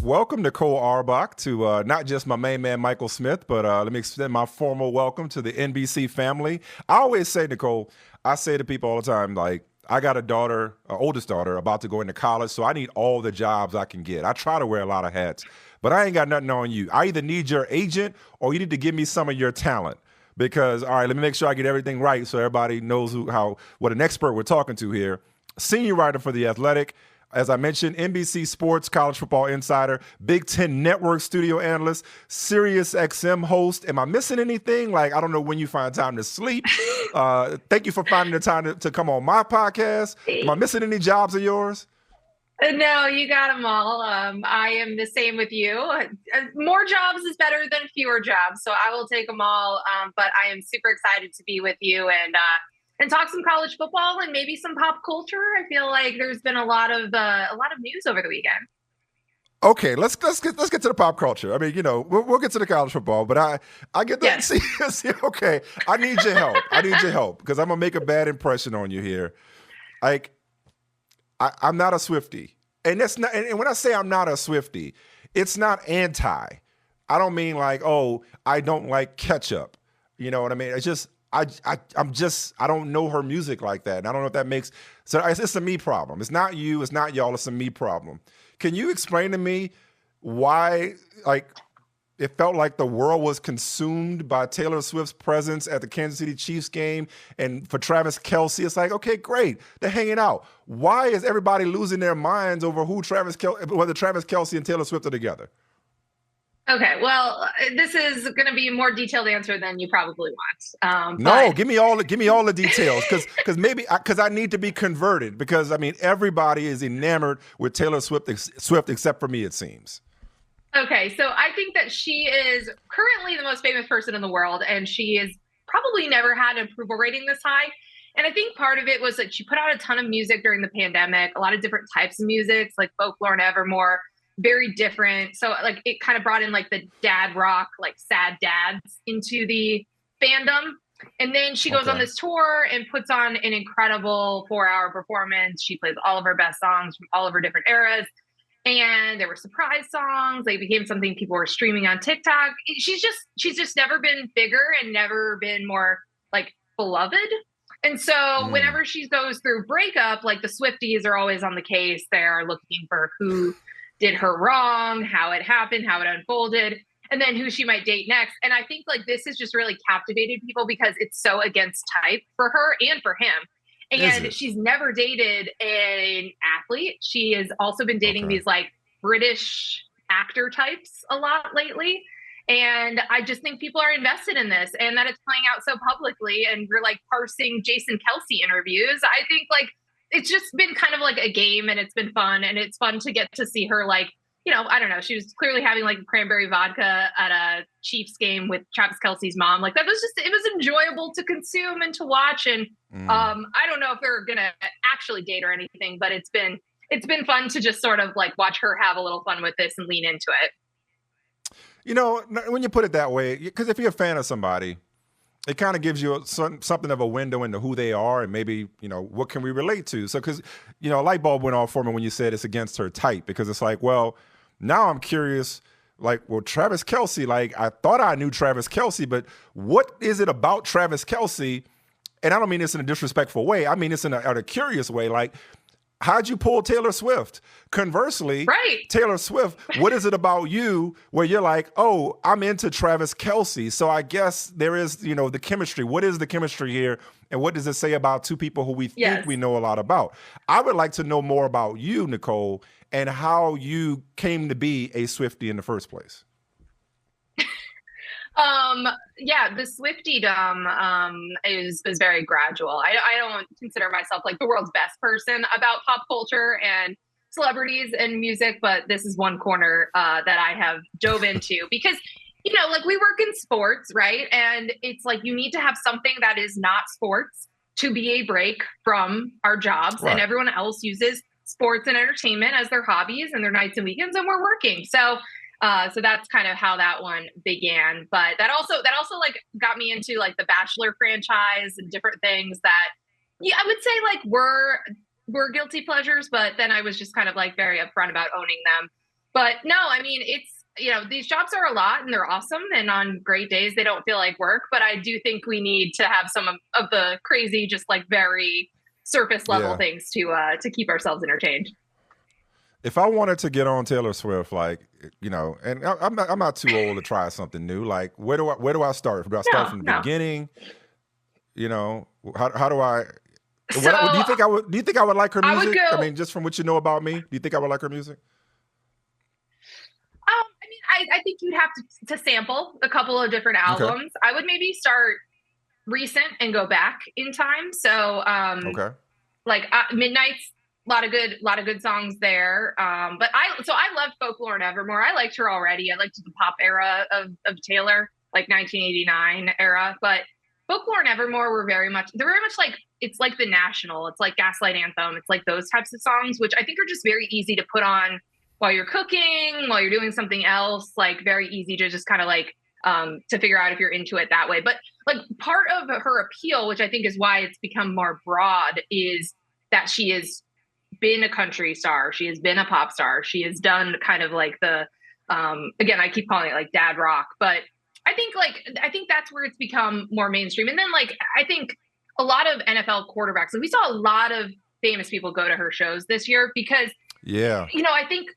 welcome Nicole Auerbach to not just my main man Michael Smith, but let me extend my formal welcome to the NBC family. I always say, Nicole, I say to people all the time, like, I got a daughter, oldest daughter, about to go into college, so I need all the jobs I can get. I try to wear a lot of hats, but I ain't got nothing on you. I either need your agent or you need to give me some of your talent. Because, all right, let me make sure I get everything right so everybody knows what an expert we're talking to here. Senior writer for The Athletic. As I mentioned, NBC Sports, College Football Insider, Big Ten Network studio analyst, Sirius XM host. Am I missing anything? Like, I don't know when you find time to sleep. Thank you for finding the time to come on my podcast. Am I missing any jobs of yours? No, you got them all. I am the same with you. More jobs is better than fewer jobs, so I will take them all. But I am super excited to be with you and talk some college football and maybe some pop culture. I feel like there's been a lot of news over the weekend. Okay, let's get to the pop culture. I mean, we'll get to the college football, but I get that. Yes. See, okay, I need your help. I need your help because I'm gonna make a bad impression on you here. Like, I'm not a Swiftie, and that's not. And when I say I'm not a Swiftie, it's not anti. I don't mean like, oh, I don't like ketchup. You know what I mean? It's just I don't know her music like that, and I don't know if that makes so. It's a me problem. It's not you. It's not y'all. It's a me problem. Can you explain to me why, like, it felt like the world was consumed by Taylor Swift's presence at the Kansas City Chiefs game, and for Travis Kelce, it's like, okay, great, they're hanging out. Why is everybody losing their minds over whether Travis Kelce and Taylor Swift are together? Okay, well, this is going to be a more detailed answer than you probably want. No, give me all the details because I need to be converted because I mean everybody is enamored with Taylor Swift except for me, it seems. Okay, so I think that she is currently the most famous person in the world, and she has probably never had an approval rating this high. And I think part of it was that she put out a ton of music during the pandemic, a lot of different types of music, like folklore and Evermore. Very different. So like it kind of brought in like the dad rock, like sad dads into the fandom. And then she goes on this tour and puts on an incredible 4-hour performance. She plays all of her best songs from all of her different eras. And there were surprise songs. They became something people were streaming on TikTok. She's just never been bigger and never been more like beloved. And so whenever she goes through breakup, like the Swifties are always on the case. They're looking for who did her wrong, how it happened, how it unfolded, and then who she might date next. And I think like this has just really captivated people because it's so against type for her and for him. And she's never dated an athlete. She has also been dating these like British actor types a lot lately. And I just think people are invested in this and that it's playing out so publicly. And we're like parsing Jason Kelce interviews. I think like it's just been kind of like a game and it's been fun. And it's fun to get to see her like, I don't know. She was clearly having like cranberry vodka at a Chiefs game with Travis Kelce's mom. Like that was it was enjoyable to consume and to watch. And I don't know if they're going to actually date or anything, but it's been fun to just sort of like watch her have a little fun with this and lean into it. When you put it that way, because if you're a fan of somebody, it kind of gives you something of a window into who they are and maybe, what can we relate to? So, because, a light bulb went off for me when you said it's against her type, because it's like, well, now I'm curious, like, well, Travis Kelce, like, I thought I knew Travis Kelce, but what is it about Travis Kelce? And I don't mean this in a disrespectful way. I mean this in a curious way. Like, how'd you pull Taylor Swift? Conversely, Taylor Swift, what is it about you where you're like, oh, I'm into Travis Kelce, so I guess there is, the chemistry. What is the chemistry here? And what does it say about two people who we think we know a lot about? I would like to know more about you, Nicole, and how you came to be a Swiftie in the first place. The Swiftiedom is very gradual. I don't consider myself like the world's best person about pop culture and celebrities and music, but this is one corner that I have dove into because, like we work in sports, right? And it's like you need to have something that is not sports to be a break from our jobs, and everyone else uses sports and entertainment as their hobbies and their nights and weekends, and we're working. So that's kind of how that one began. But that also like got me into like the Bachelor franchise and different things that, I would say like were guilty pleasures, but then I was just kind of like very upfront about owning them. But no, I mean, it's, these jobs are a lot and they're awesome. And on great days, they don't feel like work. But I do think we need to have some of the crazy, just like very surface level things to keep ourselves entertained. If I wanted to get on Taylor Swift, like, and I'm not too old to try something new. Like, where do I start? Do I start from the beginning? How do I? Do you think I would like her music? I mean, just from what you know about me, do you think I would like her music? I think you'd have to sample a couple of different albums. Okay. I would maybe start recent and go back in time. So, like Midnight's a lot of good songs there. But I loved Folklore and Evermore. I liked her already. I liked the pop era of Taylor, like 1989 era. But Folklore and Evermore were very much like, it's like The National. It's like Gaslight Anthem. It's like those types of songs, which I think are just very easy to put on while you're cooking, while you're doing something else, like very easy to just kind of like to figure out if you're into it that way. But like part of her appeal, which I think is why it's become more broad, is that she has been a country star. She has been a pop star. She has done kind of like the, again, I keep calling it like dad rock, but I think that's where it's become more mainstream. And then like, I think a lot of NFL quarterbacks, like we saw a lot of famous people go to her shows this year because, I think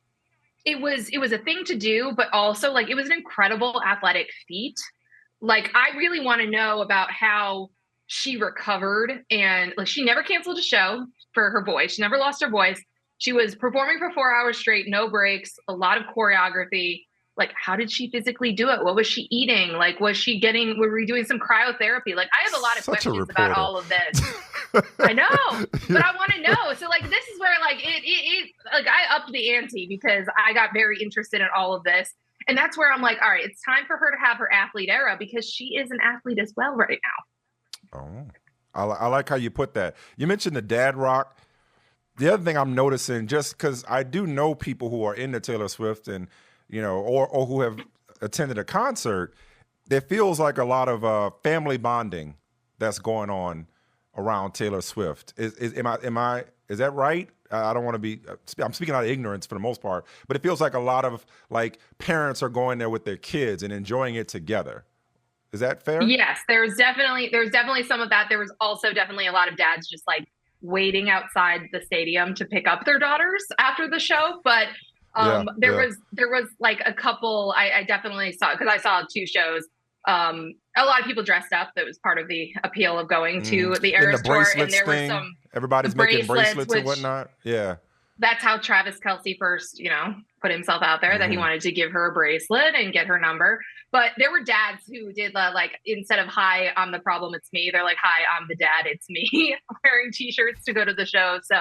it was a thing to do, but also like it was an incredible athletic feat. Like I really want to know about how she recovered, and like she never canceled a show for her voice. She never lost her voice. She was performing for 4 hours straight, no breaks, a lot of choreography. Like, how did she physically do it? What was she eating? Like, were we doing some cryotherapy? Like, I have a lot of questions about all of this. I know, but I want to know. So like, this is where like it like I upped the ante because I got very interested in all of this. And that's where I'm like, all right, it's time for her to have her athlete era because she is an athlete as well right now. Oh, I like how you put that. You mentioned the dad rock. The other thing I'm noticing, just because I do know people who are into Taylor Swift and, or who have attended a concert, there feels like a lot of family bonding that's going on around Taylor Swift. Is that right? I don't want to be, I'm speaking out of ignorance for the most part, but it feels like a lot of like parents are going there with their kids and enjoying it together. Is that fair? Yes, there's definitely some of that. There was also definitely a lot of dads just like waiting outside the stadium to pick up their daughters after the show. But there was like a couple, I definitely saw, because I saw 2 shows. A lot of people dressed up. That was part of the appeal of going to the Eras Tour. And there were some everybody's making bracelets and whatnot. Yeah. That's how Travis Kelce first, put himself out there that he wanted to give her a bracelet and get her number. But there were dads who did like, instead of "Hi, I'm the problem, it's me," they're like, "Hi, I'm the dad, it's me," wearing T-shirts to go to the show. So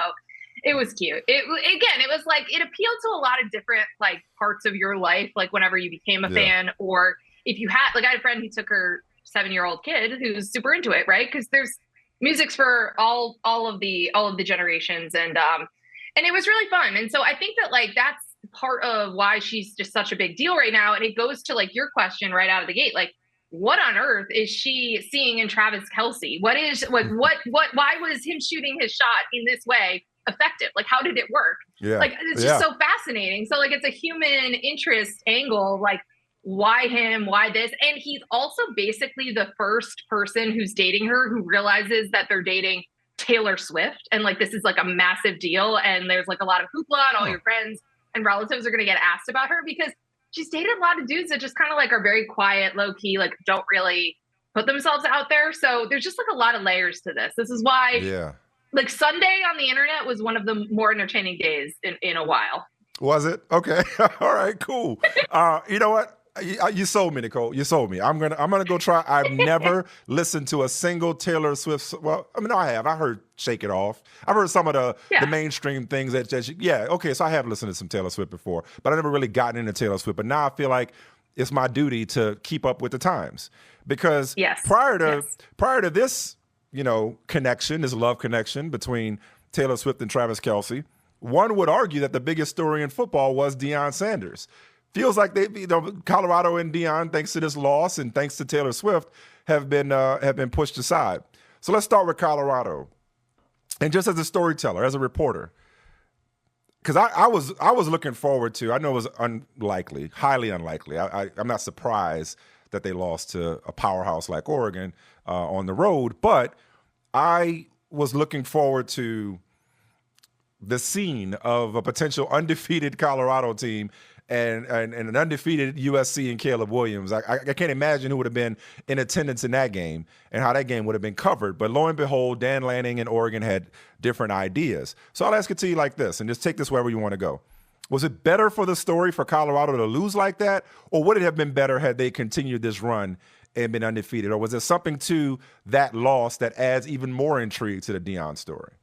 it was cute. It was like, it appealed to a lot of different like parts of your life. Like whenever you became a fan, or if you had, like I had a friend who took her 7-year-old kid who's super into it, right? Because there's music's for all of the generations, and it was really fun. And so I think that like that's part of why she's just such a big deal right now. And it goes to like your question right out of the gate, like what on earth is she seeing in Travis Kelce? What is like why was him shooting his shot in this way effective? Like how did it work? Yeah. Like it's just so fascinating. So like it's a human interest angle, like why him, why this? And he's also basically the first person who's dating her who realizes that they're dating Taylor Swift. And like, this is like a massive deal. And there's like a lot of hoopla, and all your friends and relatives are going to get asked about her because she's dated a lot of dudes that just kind of like are very quiet, low key, like don't really put themselves out there. So there's just like a lot of layers to this. This is why like Sunday on the internet was one of the more entertaining days in a while. Was it? Okay. All right, cool. You know what? You sold me, Nicole. You sold me. I'm gonna go try. I've never listened to a single Taylor Swift. Well, I mean, I have. I heard "Shake It Off." I've heard some of the mainstream things that okay. So I have listened to some Taylor Swift before, but I never really gotten into Taylor Swift. But now I feel like it's my duty to keep up with the times because prior to this, connection, this love connection between Taylor Swift and Travis Kelce, one would argue that the biggest story in football was Deion Sanders. Feels like Colorado and Deion, thanks to this loss and thanks to Taylor Swift, have been pushed aside. So let's start with Colorado. And just as a storyteller, as a reporter, because I was looking forward to. I know it was unlikely, highly unlikely. I'm not surprised that they lost to a powerhouse like Oregon on the road, but I was looking forward to the scene of a potential undefeated Colorado team and an undefeated USC and Caleb Williams. I can't imagine who would have been in attendance in that game and how that game would have been covered. But lo and behold, Dan Lanning and Oregon had different ideas. So I'll ask it to you like this, and just take this wherever you want to go. Was it better for the story for Colorado to lose like that, or would it have been better had they continued this run and been undefeated? Or was there something to that loss that adds even more intrigue to the Deion story?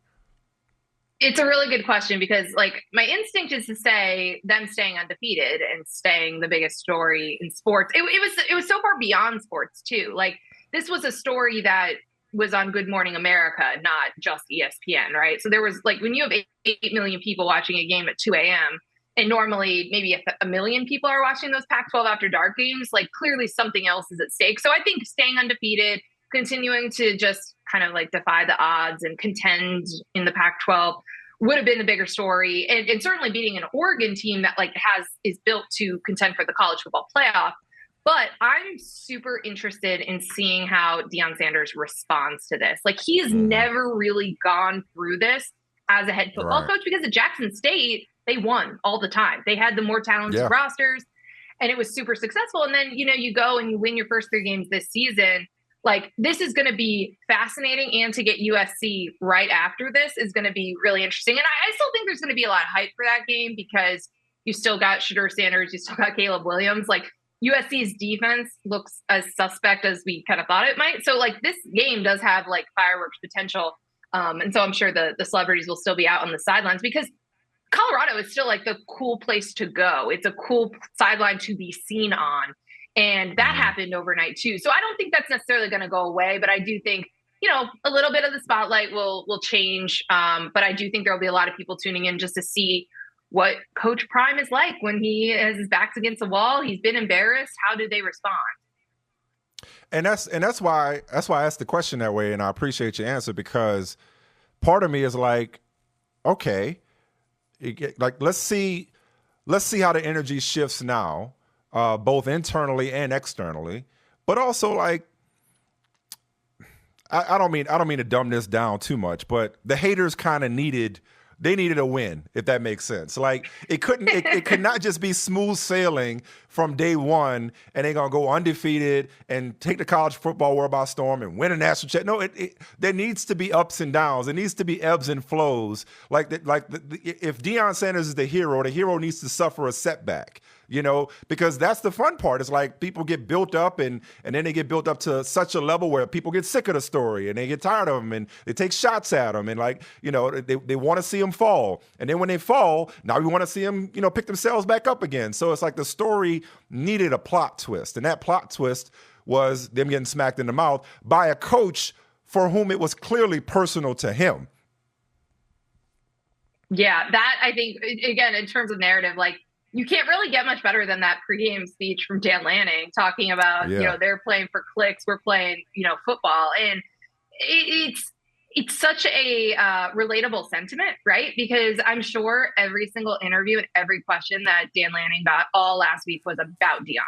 It's a really good question because, like, my instinct is to say them staying undefeated and staying the biggest story in sports. It was so far beyond sports too. Like, this was a story that was on Good Morning America, not just ESPN, right? So there was, like, when you have 8 million people watching a game at 2 a.m. and normally maybe a million people are watching those Pac-12 after dark games, like, clearly something else is at stake. So I think staying undefeated, continuing to just kind of like defy the odds and contend in the Pac-12 would have been the bigger story. And certainly beating an Oregon team that is built to contend for the college football playoff. But I'm super interested in seeing how Deion Sanders responds to this. Like, he has never really gone through this as a head football coach, because at Jackson State, they won all the time. They had the more talented rosters, and it was super successful. And then, you go and you win your first 3 games this season. Like, this is going to be fascinating, and to get USC right after this is going to be really interesting. And I still think there's going to be a lot of hype for that game because you still got Shedeur Sanders, you still got Caleb Williams. Like, USC's defense looks as suspect as we kind of thought it might. So, like, this game does have, like, fireworks potential. And so I'm sure the celebrities will still be out on the sidelines because Colorado is still, like, the cool place to go. It's a cool sideline to be seen on. And that happened overnight too. So I don't think that's necessarily going to go away, but I do think, a little bit of the spotlight will change. But I do think there'll be a lot of people tuning in just to see what Coach Prime is like when he has his back's against the wall. He's been embarrassed. How did they respond? And that's why I asked the question that way. And I appreciate your answer, because part of me is like, okay, let's see how the energy shifts now. Both internally and externally, but also, like, I don't mean to dumb this down too much, but the haters kind of needed a win, if that makes sense. Like, it could not just be smooth sailing from day one and they're gonna go undefeated and take the college football world by storm and win a national championship. No, there needs to be ups and downs. There needs to be ebbs and flows. If Deion Sanders is the hero needs to suffer a setback. Because that's the fun part. It's like people get built up and then they get built up to such a level where people get sick of the story and they get tired of them and they take shots at them and, like, they want to see them fall. And then when they fall, now we want to see them, pick themselves back up again. So it's like the story needed a plot twist. And that plot twist was them getting smacked in the mouth by a coach for whom it was clearly personal to him. Yeah, that, I think, again, in terms of narrative, like, you can't really get much better than that pregame speech from Dan Lanning talking about, they're playing for clicks, we're playing, football. And it's such a relatable sentiment, right? Because I'm sure every single interview and every question that Dan Lanning got all last week was about Deion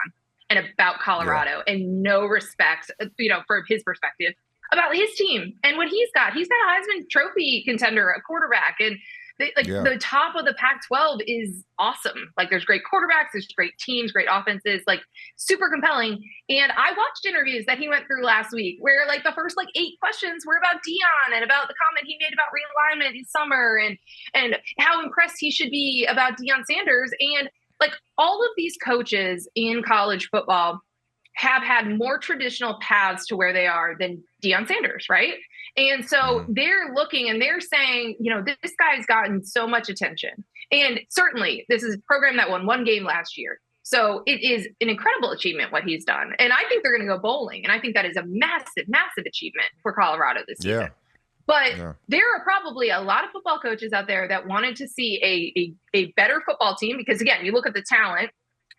and about Colorado and no respect, from his perspective about his team and what he's got. He's got a Heisman Trophy contender, a quarterback, and the top of the Pac-12 is awesome. Like, there's great quarterbacks, there's great teams, great offenses, like, super compelling. And I watched interviews that he went through last week where, like, the first 8 questions were about Deion and about the comment he made about realignment this summer and how impressed he should be about Deion Sanders. And, like, all of these coaches in college football have had more traditional paths to where they are than Deion Sanders, right? And so they're looking and they're saying, this guy's gotten so much attention. And certainly this is a program that won 1 game last year. So it is an incredible achievement what he's done. And I think they're going to go bowling. And I think that is a massive, massive achievement for Colorado this season. But there are probably a lot of football coaches out there that wanted to see a better football team because, again, you look at the talent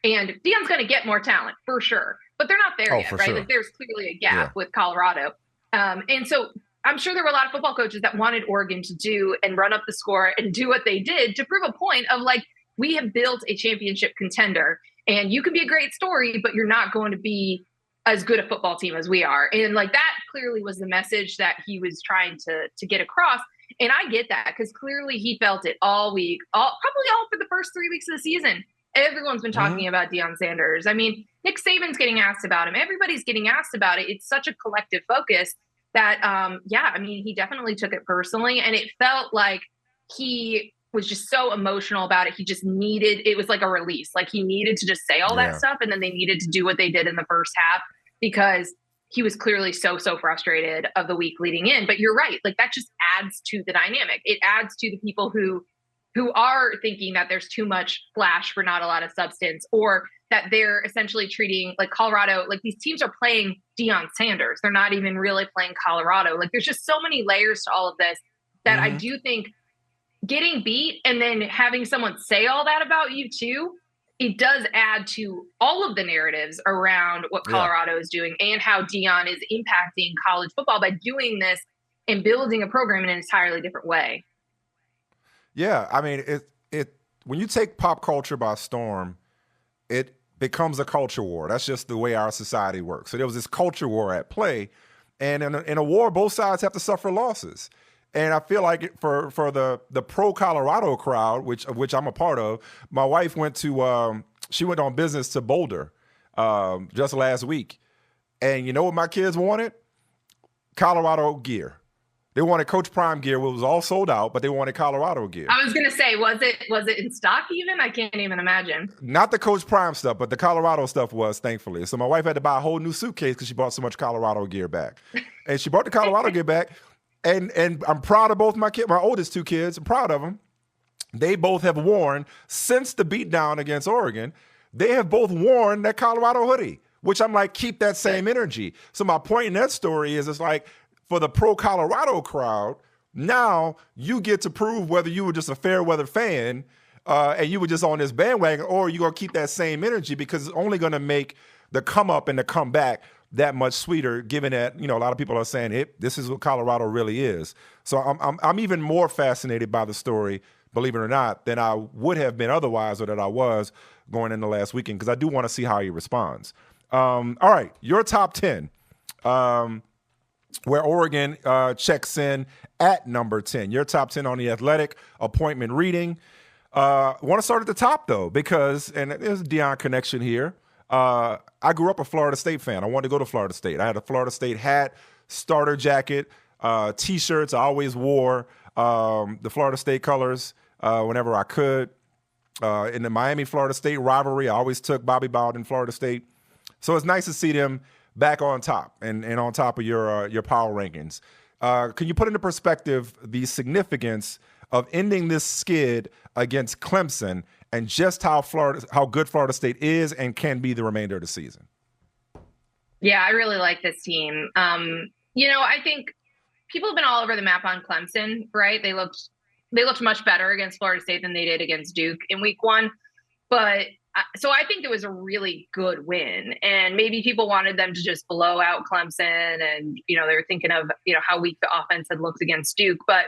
and Deion's going to get more talent for sure. But they're not there yet, right? Sure. Like, there's clearly a gap with Colorado. And so I'm sure there were a lot of football coaches that wanted Oregon to do and run up the score and do what they did to prove a point of like, we have built a championship contender and you can be a great story, but you're not going to be as good a football team as we are. And like that clearly was the message that he was trying to get across. And I get that because clearly he felt it all week, probably all for the first 3 weeks of the season. Everyone's been talking about Deion Sanders. I mean, Nick Saban's getting asked about him. Everybody's getting asked about it. It's such a collective focus that, I mean, he definitely took it personally. And it felt like he was just so emotional about it. He just it was like a release. Like he needed to just say all that stuff. And then they needed to do what they did in the first half because he was clearly so frustrated of the week leading in. But you're right. Like that just adds to the dynamic. It adds to the people who are thinking that there's too much flash for not a lot of substance, or that they're essentially treating like Colorado, like these teams are playing Deion Sanders. They're not even really playing Colorado. Like there's just so many layers to all of this that I do think getting beat and then having someone say all that about you too, it does add to all of the narratives around what Colorado is doing and how Deion is impacting college football by doing this and building a program in an entirely different way. Yeah, I mean, it when you take pop culture by storm, it becomes a culture war. That's just the way our society works. So there was this culture war at play, and in a war, both sides have to suffer losses. And I feel like for the pro Colorado crowd, of which I'm a part of, my wife went on business to Boulder just last week, and you know what my kids wanted? Colorado gear. They wanted Coach Prime gear. It was all sold out, but they wanted Colorado gear. I was going to say, was it in stock even? I can't even imagine. Not the Coach Prime stuff, but the Colorado stuff was, thankfully. So my wife had to buy a whole new suitcase because she bought so much Colorado gear back. And she brought the Colorado gear back. And I'm proud of both my oldest two kids. I'm proud of them. They both have worn, since the beatdown against Oregon, they have both worn that Colorado hoodie, which I'm like, keep that same energy. So my point in that story is it's like, for the pro Colorado crowd, now you get to prove whether you were just a fair weather fan and you were just on this bandwagon, or you're going to keep that same energy because it's only going to make the come up and the comeback that much sweeter, given that, a lot of people are saying this is what Colorado really is. So I'm even more fascinated by the story, believe it or not, than I would have been otherwise, or that I was going into last weekend, because I do want to see how he responds. All right, your top 10. Where Oregon checks in at number 10. Your top 10 on The Athletic, appointment reading. I want to start at the top, though, because, and there's a Deion connection here, I grew up a Florida State fan. I wanted to go to Florida State. I had a Florida State hat, starter jacket, T-shirts. I always wore the Florida State colors whenever I could. In the Miami-Florida State rivalry, I always took Bobby Bowden, Florida State. So it's nice to see them back on top and on top of your power rankings. Can you put into perspective the significance of ending this skid against Clemson and just how good Florida State is and can be the remainder of the season? Yeah, I really like this team. I think people have been all over the map on Clemson, right? They looked much better against Florida State than they did against Duke in week one. But so I think it was a really good win, and maybe people wanted them to just blow out Clemson, and they were thinking of how weak the offense had looked against Duke. But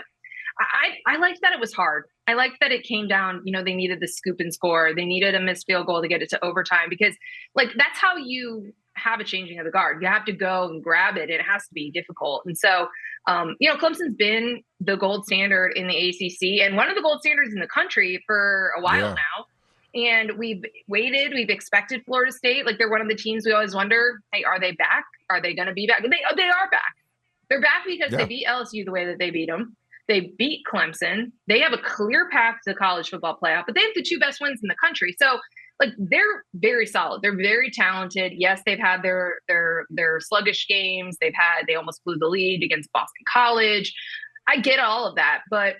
I liked that it was hard. I liked that it came down. They needed the scoop and score. They needed a missed field goal to get it to overtime, because that's how you have a changing of the guard. You have to go and grab it. It has to be difficult. And so Clemson's been the gold standard in the ACC and one of the gold standards in the country for a while now. And we've expected Florida State. They're one of the teams we always wonder, hey, are they back? Are they going to be back? They are back. They're back because they beat LSU the way that they beat them. They beat Clemson. They have a clear path to the college football playoff, but they have the two best wins in the country. So they're very solid. They're very talented. Yes, they've had their sluggish games. They almost blew the lead against Boston College. I get all of that, but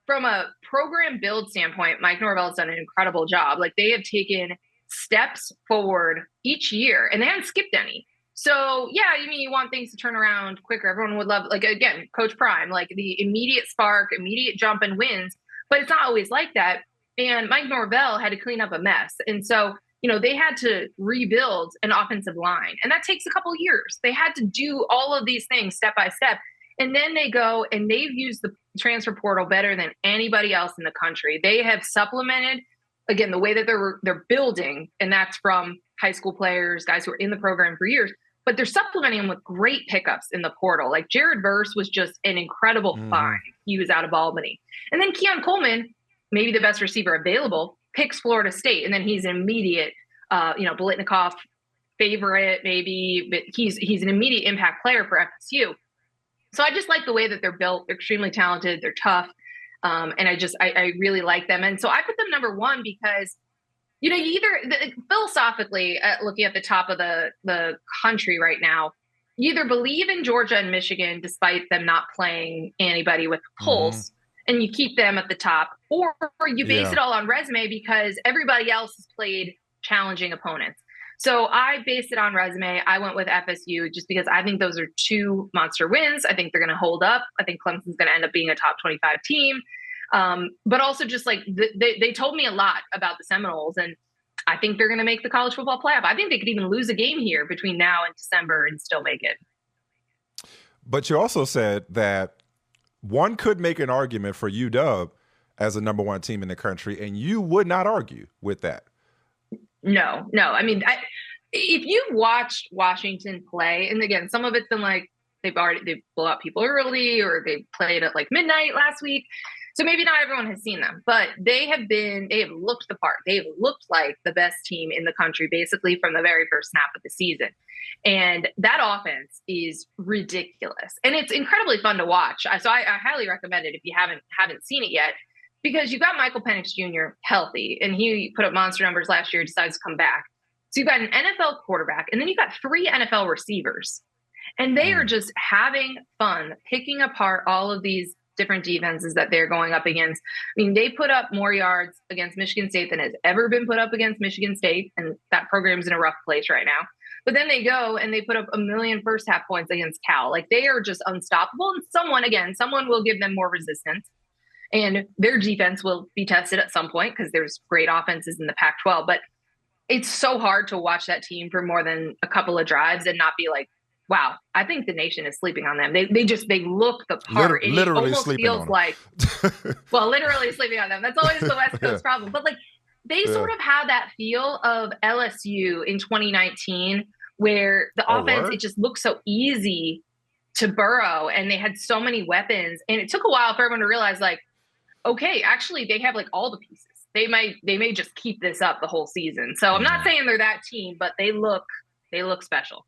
from a program build standpoint, Mike Norvell has done an incredible job. They have taken steps forward each year, and they haven't skipped any. So, you want things to turn around quicker. Everyone would love, again, Coach Prime, the immediate spark, immediate jump and wins. But it's not always like that. And Mike Norvell had to clean up a mess. And so, they had to rebuild an offensive line. And that takes a couple of years. They had to do all of these things step by step. And then they go and they've used the transfer portal better than anybody else in the country. They have supplemented, again, the way that they're building, and that's from high school players, guys who are in the program for years, but they're supplementing them with great pickups in the portal. Like Jared Verse was just an incredible find. He was out of Albany. And then Keon Coleman, maybe the best receiver available, picks Florida State. And then he's an immediate, Biletnikoff favorite, maybe, but he's an immediate impact player for FSU. So I just like the way that they're built. They're extremely talented. They're tough. And I really like them. And so I put them number one because, you either philosophically, looking at the top of the country right now, you either believe in Georgia and Michigan, despite them not playing anybody with pulse, and you keep them at the top, or you base it all on resume because everybody else has played challenging opponents. So I based it on resume. I went with FSU just because I think those are two monster wins. I think they're going to hold up. I think Clemson's going to end up being a top 25 team. But also just like they told me a lot about the Seminoles, and I think they're going to make the college football playoff. I think they could even lose a game here between now and December and still make it. But you also said that one could make an argument for UW as a number one team in the country, and you would not argue with that. No. I mean, if you watched Washington play, and again, some of it's been like they blow out people early, or they played at like midnight last week. So maybe not everyone has seen them, but they have looked the part. They have looked like the best team in the country, basically from the very first snap of the season. And that offense is ridiculous. And it's incredibly fun to watch. So I highly recommend it if you haven't seen it yet, because you've got Michael Penix Jr. healthy, and he put up monster numbers last year, decides to come back. So you've got an NFL quarterback, and then you've got 3 NFL receivers. And they are just having fun picking apart all of these different defenses that they're going up against. I mean, they put up more yards against Michigan State than has ever been put up against Michigan State, and that program's in a rough place right now. But then they go and they put up 1 million first half points against Cal. Like, they are just unstoppable, and someone will give them more resistance, and their defense will be tested at some point because there's great offenses in the Pac-12. But it's so hard to watch that team for more than a couple of drives and not be like, wow, I think the nation is sleeping on them. They look the part. Literally it almost sleeping feels on like, well, literally sleeping on them. That's always the West Coast problem. But like, they sort of have that feel of LSU in 2019, where the offense, it just looked so easy to Burrow, and they had so many weapons. And it took a while for everyone to realize, like, okay, actually they have like all the pieces. They may just keep this up the whole season. So I'm not saying they're that team, but they look special.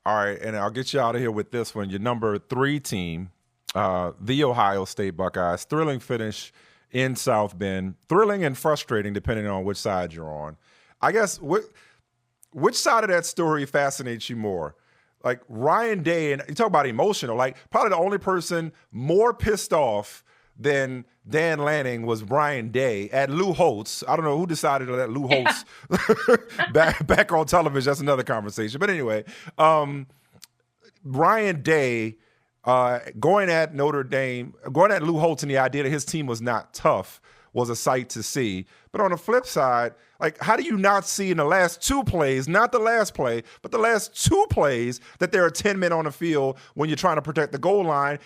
All right, and I'll get you out of here with this one. Your number 3 team, the Ohio State Buckeyes. Thrilling finish in South Bend. Thrilling and frustrating, depending on which side you're on. I guess, which side of that story fascinates you more? Like Ryan Day, and you talk about emotional, like probably the only person more pissed off than Dan Lanning was Ryan Day at Lou Holtz. I don't know who decided to let Lou Holtz back on television. That's another conversation. But anyway, Ryan Day going at Notre Dame, going at Lou Holtz, and the idea that his team was not tough was a sight to see. But on the flip side, like, how do you not see in the last 2 plays, not the last play, but the last 2 plays, that there are 10 men on the field when you're trying to protect the goal line?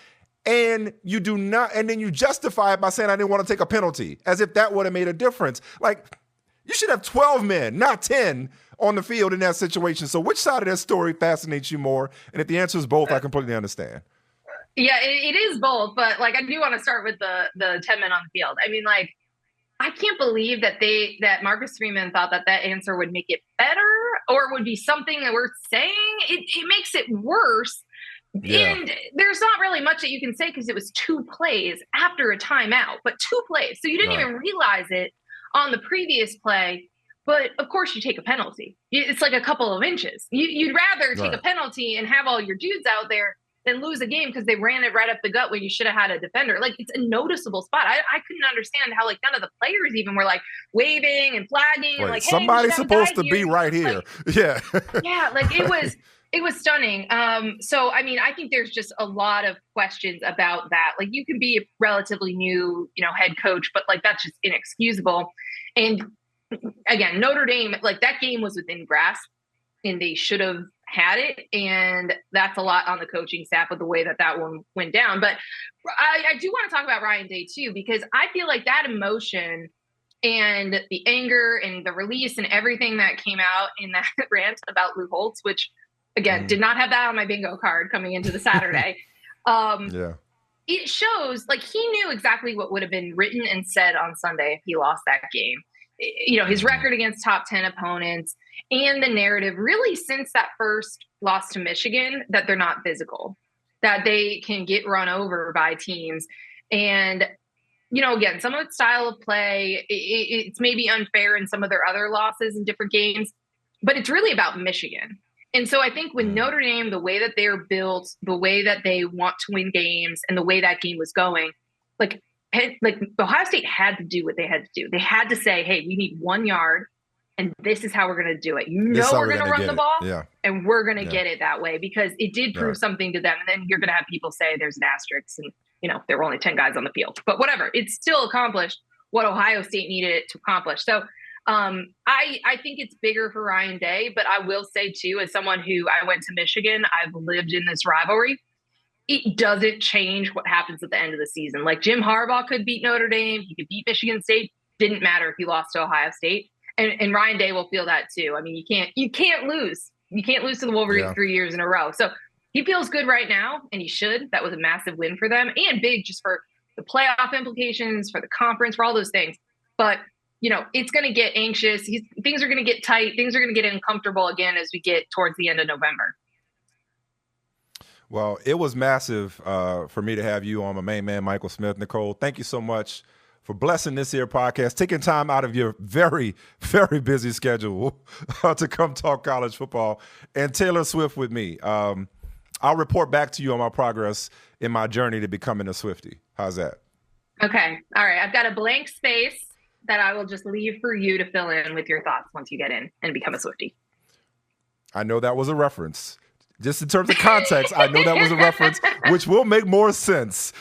And you do not, and then you justify it by saying, I didn't want to take a penalty, as if that would have made a difference. Like, you should have 12 men, not 10, on the field in that situation. So which side of that story fascinates you more? And if the answer is both, I completely understand. Yeah, it is both. But like, I do want to start with the 10 men on the field. I mean, like, I can't believe that Marcus Freeman thought that answer would make it better, or would be something that we're saying. It makes it worse. Yeah. And there's not really much that you can say because it was 2 plays after a timeout, but 2 plays. So you didn't even realize it on the previous play. But of course you take a penalty. It's like a couple of inches. You'd rather take a penalty and have all your dudes out there than lose a game because they ran it right up the gut when you should have had a defender. Like, it's a noticeable spot. I couldn't understand how, like, none of the players even were like waving and flagging. And like, hey, somebody's supposed to be right here. Like, yeah, like it was stunning. So, I mean, I think there's just a lot of questions about that. Like, you can be a relatively new, head coach, but like, that's just inexcusable. And again, Notre Dame, like, that game was within grasp, and they should have had it, and that's a lot on the coaching staff with the way that one went down. But I do want to talk about Ryan Day too, because I feel like that emotion and the anger and the release and everything that came out in that rant about Lou Holtz, which again did not have that on my bingo card coming into the Saturday. It shows like he knew exactly what would have been written and said on Sunday if he lost that game. You know, his record against top 10 opponents and the narrative really since that first loss to Michigan, that they're not physical, that they can get run over by teams. And, you know, again, some of it's style of play. It's maybe unfair in some of their other losses in different games, but it's really about Michigan. And so I think with Notre Dame, the way that they're built, the way that they want to win games and the way that game was going, like Ohio State had to do what they had to do. They had to say, hey, we need 1 yard and this is how we're going to do it. You know, we're going to run the ball and we're going to get it that way, because it did prove something to them. And then you're going to have people say there's an asterisk and, you know, there were only 10 guys on the field, but whatever, it's still accomplished what Ohio State needed it to accomplish. So I think it's bigger for Ryan Day, but I will say too, as someone who I went to Michigan, I've lived in this rivalry. It doesn't change what happens at the end of the season. Like Jim Harbaugh could beat Notre Dame. He could beat Michigan State. Didn't matter if he lost to Ohio State. And Ryan Day will feel that too. I mean, you can't lose. You can't lose to the Wolverines 3 years in a row. So he feels good right now, and he should. That was a massive win for them and big just for the playoff implications, for the conference, for all those things. But, you know, it's going to get anxious. Things are going to get tight. Things are going to get uncomfortable again as we get towards the end of November. Well, it was massive for me to have you on, my main man, Michael Smith. Nicole, thank you so much for blessing this here podcast, taking time out of your very, very busy schedule to come talk college football, and Taylor Swift with me. I'll report back to you on my progress in my journey to becoming a Swiftie. How's that? Okay. All right. I've got a blank space that I will just leave for you to fill in with your thoughts once you get in and become a Swiftie. I know that was a reference. Just in terms of context, I know that was a reference, which will make more sense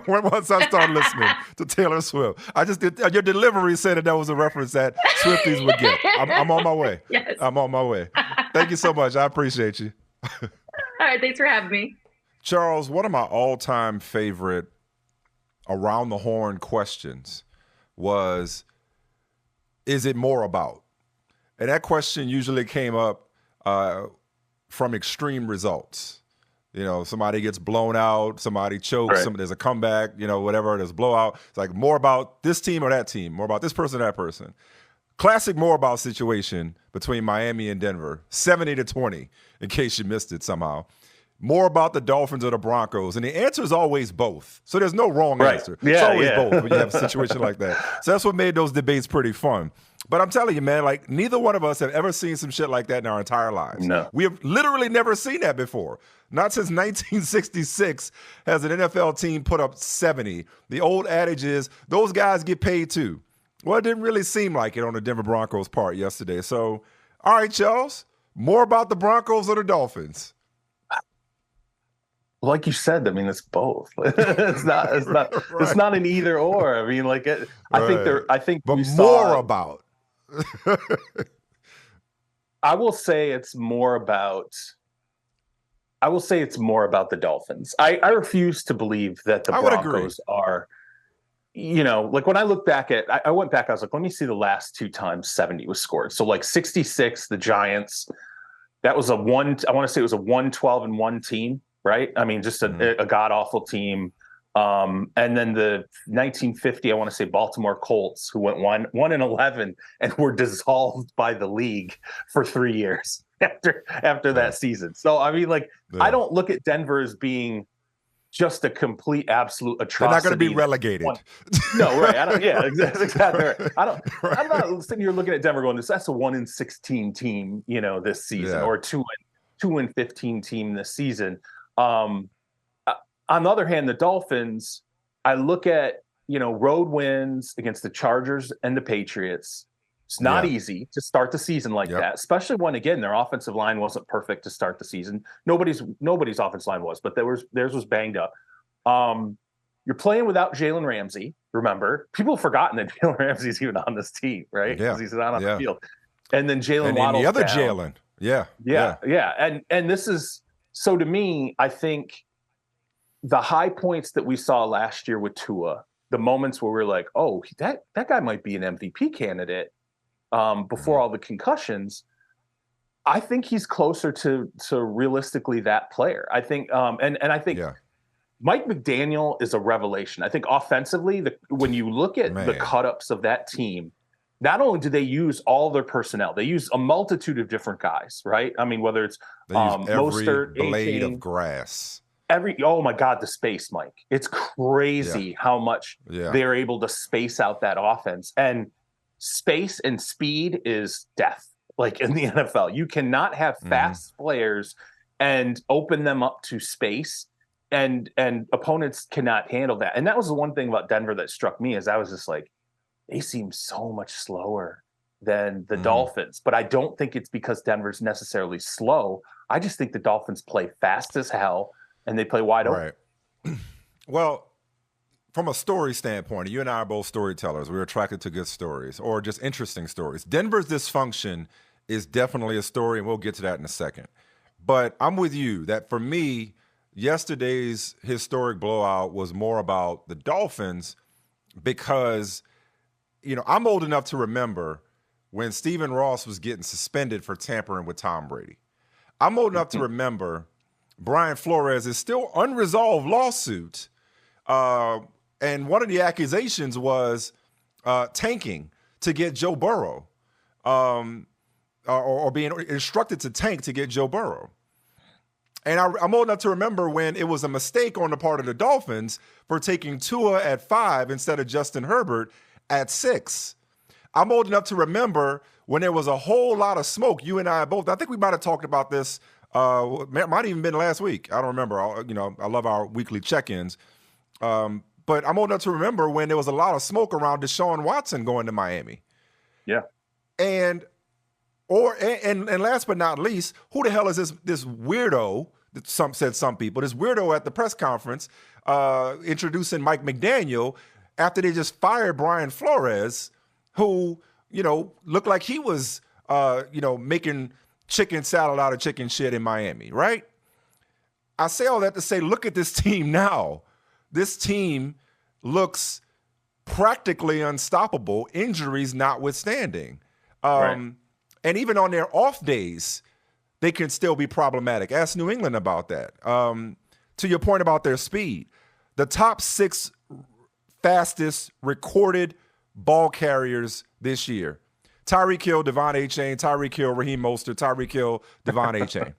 once I start listening to Taylor Swift. I just did, your delivery said that was a reference that Swifties would get. I'm on my way. Yes. I'm on my way. Thank you so much. I appreciate you. All right. Thanks for having me. Charles, one of my all-time favorite around the horn questions was, is it more about? And that question usually came up from extreme results. You know, somebody gets blown out, somebody chokes, there's a comeback, you know, whatever, there's a blowout. It's like more about this team or that team, more about this person or that person. Classic more about situation between Miami and Denver, 70-20, in case you missed it somehow. More about the Dolphins or the Broncos. And the answer is always both. So there's no wrong answer. It's always both when you have a situation like that. So that's what made those debates pretty fun. But I'm telling you, man, like neither one of us have ever seen some shit like that in our entire lives. No. We have literally never seen that before. Not since 1966 has an NFL team put up 70. The old adage is those guys get paid too. Well, it didn't really seem like it on the Denver Broncos part yesterday. So, all right, Charles, more about the Broncos or the Dolphins? Like you said, I mean, it's both. It's not an either or. I mean, like I think but we more saw, about. I will say it's more about the Dolphins. I refuse to believe that the Broncos are, you know, like when I look back at, I went back, I was like, let me see the last two times 70 was scored. So like 66, the Giants, that was I want to say it was a 1-12-1 team, right? I mean, just a god-awful team. And then the 1950, I want to say Baltimore Colts, who went 1-11 and were dissolved by the league for 3 years after that season. So, I mean, like, I don't look at Denver as being just a complete, absolute atrocity. They're not going to be relegated. No, right. Exactly right. I'm not sitting here looking at Denver going, that's a 1-16 team, you know, this season, or 2-15 team this season. On the other hand, the Dolphins, I look at, you know, road wins against the Chargers and the Patriots. It's not easy to start the season like that, especially when, again, their offensive line wasn't perfect to start the season. Nobody's offensive line was, but theirs was banged up. You're playing without Jalen Ramsey. Remember, people have forgotten that Jalen Ramsey's even on this team, right? Because he's not on the field. And then Jalen Waddle. The other Jalen. Yeah. And this is, so to me, I think the high points that we saw last year with Tua, the moments where we're like, oh, that guy might be an MVP candidate before all the concussions, I think he's closer to realistically that player. I think, and I think Mike McDaniel is a revelation. I think offensively, when you look at the cut-ups of that team, not only do they use all their personnel, they use a multitude of different guys, right? I mean, whether it's every blade of grass. Oh my God, the space, Mike. It's crazy how much they're able to space out that offense. And space and speed is death, like in the NFL. You cannot have fast players and open them up to space, and opponents cannot handle that. And that was the one thing about Denver that struck me, is I was just like, they seem so much slower than the Dolphins. But I don't think it's because Denver's necessarily slow. I just think the Dolphins play fast as hell, and they play wide open. Right. Well, from a story standpoint, you and I are both storytellers. We're attracted to good stories, or just interesting stories. Denver's dysfunction is definitely a story, and we'll get to that in a second. But I'm with you that for me, yesterday's historic blowout was more about the Dolphins because, I'm old enough to remember when Stephen Ross was getting suspended for tampering with Tom Brady. I'm old enough to remember Brian Flores' still unresolved lawsuit. And one of the accusations was tanking to get Joe Burrow, or being instructed to tank to get Joe Burrow. And I'm old enough to remember when it was a mistake on the part of the Dolphins for taking Tua at 5 instead of Justin Herbert at 6. I'm old enough to remember when there was a whole lot of smoke. You and I both, I think we might have talked about this, might have even been last week. I don't remember. I love our weekly check-ins. But I'm old enough to remember when there was a lot of smoke around Deshaun Watson going to Miami. Yeah. And last but not least, who the hell is this weirdo? Some people, this weirdo at the press conference introducing Mike McDaniel after they just fired Brian Flores, who looked like he was making chicken salad out of chicken shit in Miami, right? I say all that to say, look at this team now. This team looks practically unstoppable, injuries notwithstanding. Right. And even on their off days, they can still be problematic. Ask New England about that. To your point about their speed, the top 6 fastest recorded ball carriers this year: Tyreek Hill, Devon Achane, Tyreek Hill, Raheem Mostert, Tyreek Hill, Devon Achane.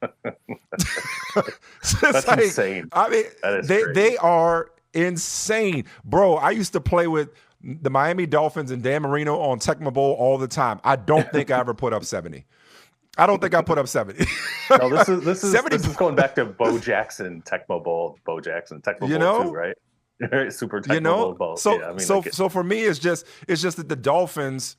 That's insane. I mean, they are insane. Bro, I used to play with the Miami Dolphins and Dan Marino on Tecmo Bowl all the time. I don't think I ever put up 70. I don't think I put up 70. No, this is going back to Bo Jackson, Tecmo Bowl, Tecmo Bowl too, right? Super Tecmo Bowl. So for me, it's just that the Dolphins,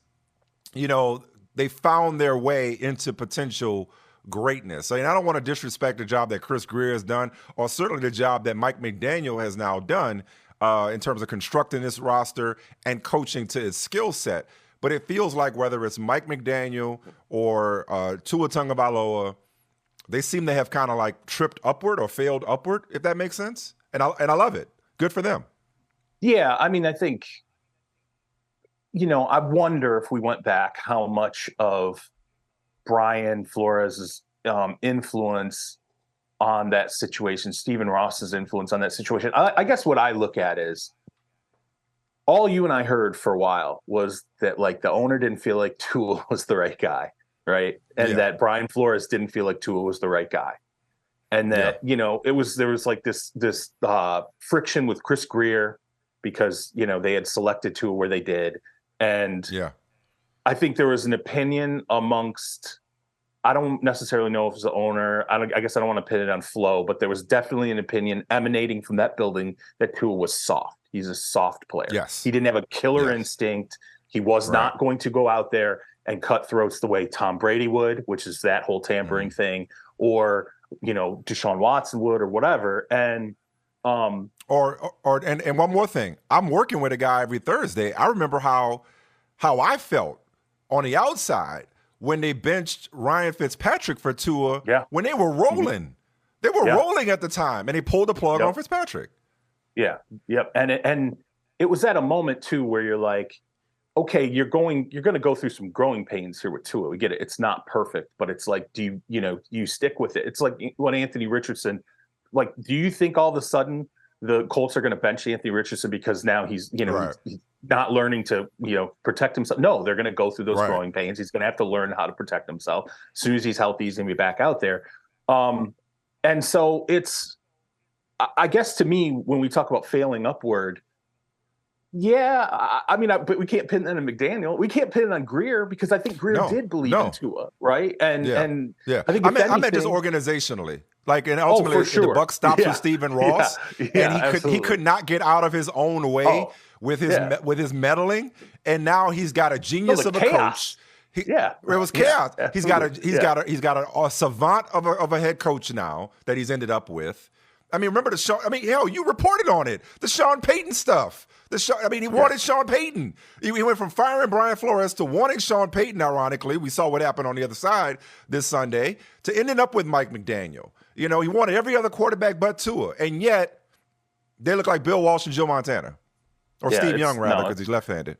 they found their way into potential greatness. I mean, I don't want to disrespect the job that Chris Greer has done, or certainly the job that Mike McDaniel has now done in terms of constructing this roster and coaching to its skill set. But it feels like whether it's Mike McDaniel or Tua Tagovailoa, they seem to have kind of like tripped upward or failed upward, if that makes sense. And I love it. Good for them. Yeah, I mean, I think, I wonder if we went back how much of Brian Flores' influence on that situation, Stephen Ross's influence on that situation. I guess what I look at is, all you and I heard for a while was that, like, the owner didn't feel like Tua was the right guy, right? And that Brian Flores didn't feel like Tua was the right guy. And that, there was like this friction with Chris Greer because, they had selected Tua where they did. And I think there was an opinion amongst, I don't necessarily know if it was the owner. I guess I don't want to pin it on Flo, but there was definitely an opinion emanating from that building that Tua was soft. He's a soft player. Yes. He didn't have a killer instinct. He was not going to go out there and cut throats the way Tom Brady would, which is that whole tampering thing, or, Deshaun Watson would, or whatever. And and one more thing. I'm working with a guy every Thursday. I remember how I felt on the outside when they benched Ryan Fitzpatrick for Tua when they were rolling. Mm-hmm. They were rolling at the time, and they pulled the plug on Fitzpatrick. Yeah, yep. And it was at a moment, too, where you're like, okay, you're going to go through some growing pains here with Tua. We get it. It's not perfect, but it's like, do you stick with it? It's like when Anthony Richardson, like, do you think all of a sudden the Colts are going to bench Anthony Richardson because now he's not learning to, protect himself? No, they're going to go through those growing pains. He's going to have to learn how to protect himself. As soon as he's healthy, he's going to be back out there. And so it's, I guess to me, when we talk about failing upward, but we can't pin it on McDaniel. We can't pin it on Greer because I think Greer did believe in Tua, right? And I think I meant just organizationally, and ultimately the buck stops with Stephen Ross, and he could not get out of his own way with his meddling, and now he's got a genius of a coach. It was chaos. He's got a savant of a head coach now that he's ended up with. I mean, remember you reported on it. The Sean Payton stuff. He wanted Sean Payton. He went from firing Brian Flores to wanting Sean Payton, ironically. We saw what happened on the other side this Sunday, to ending up with Mike McDaniel. He wanted every other quarterback but Tua. And yet, they look like Bill Walsh and Joe Montana. Or Steve Young, rather, because he's left-handed.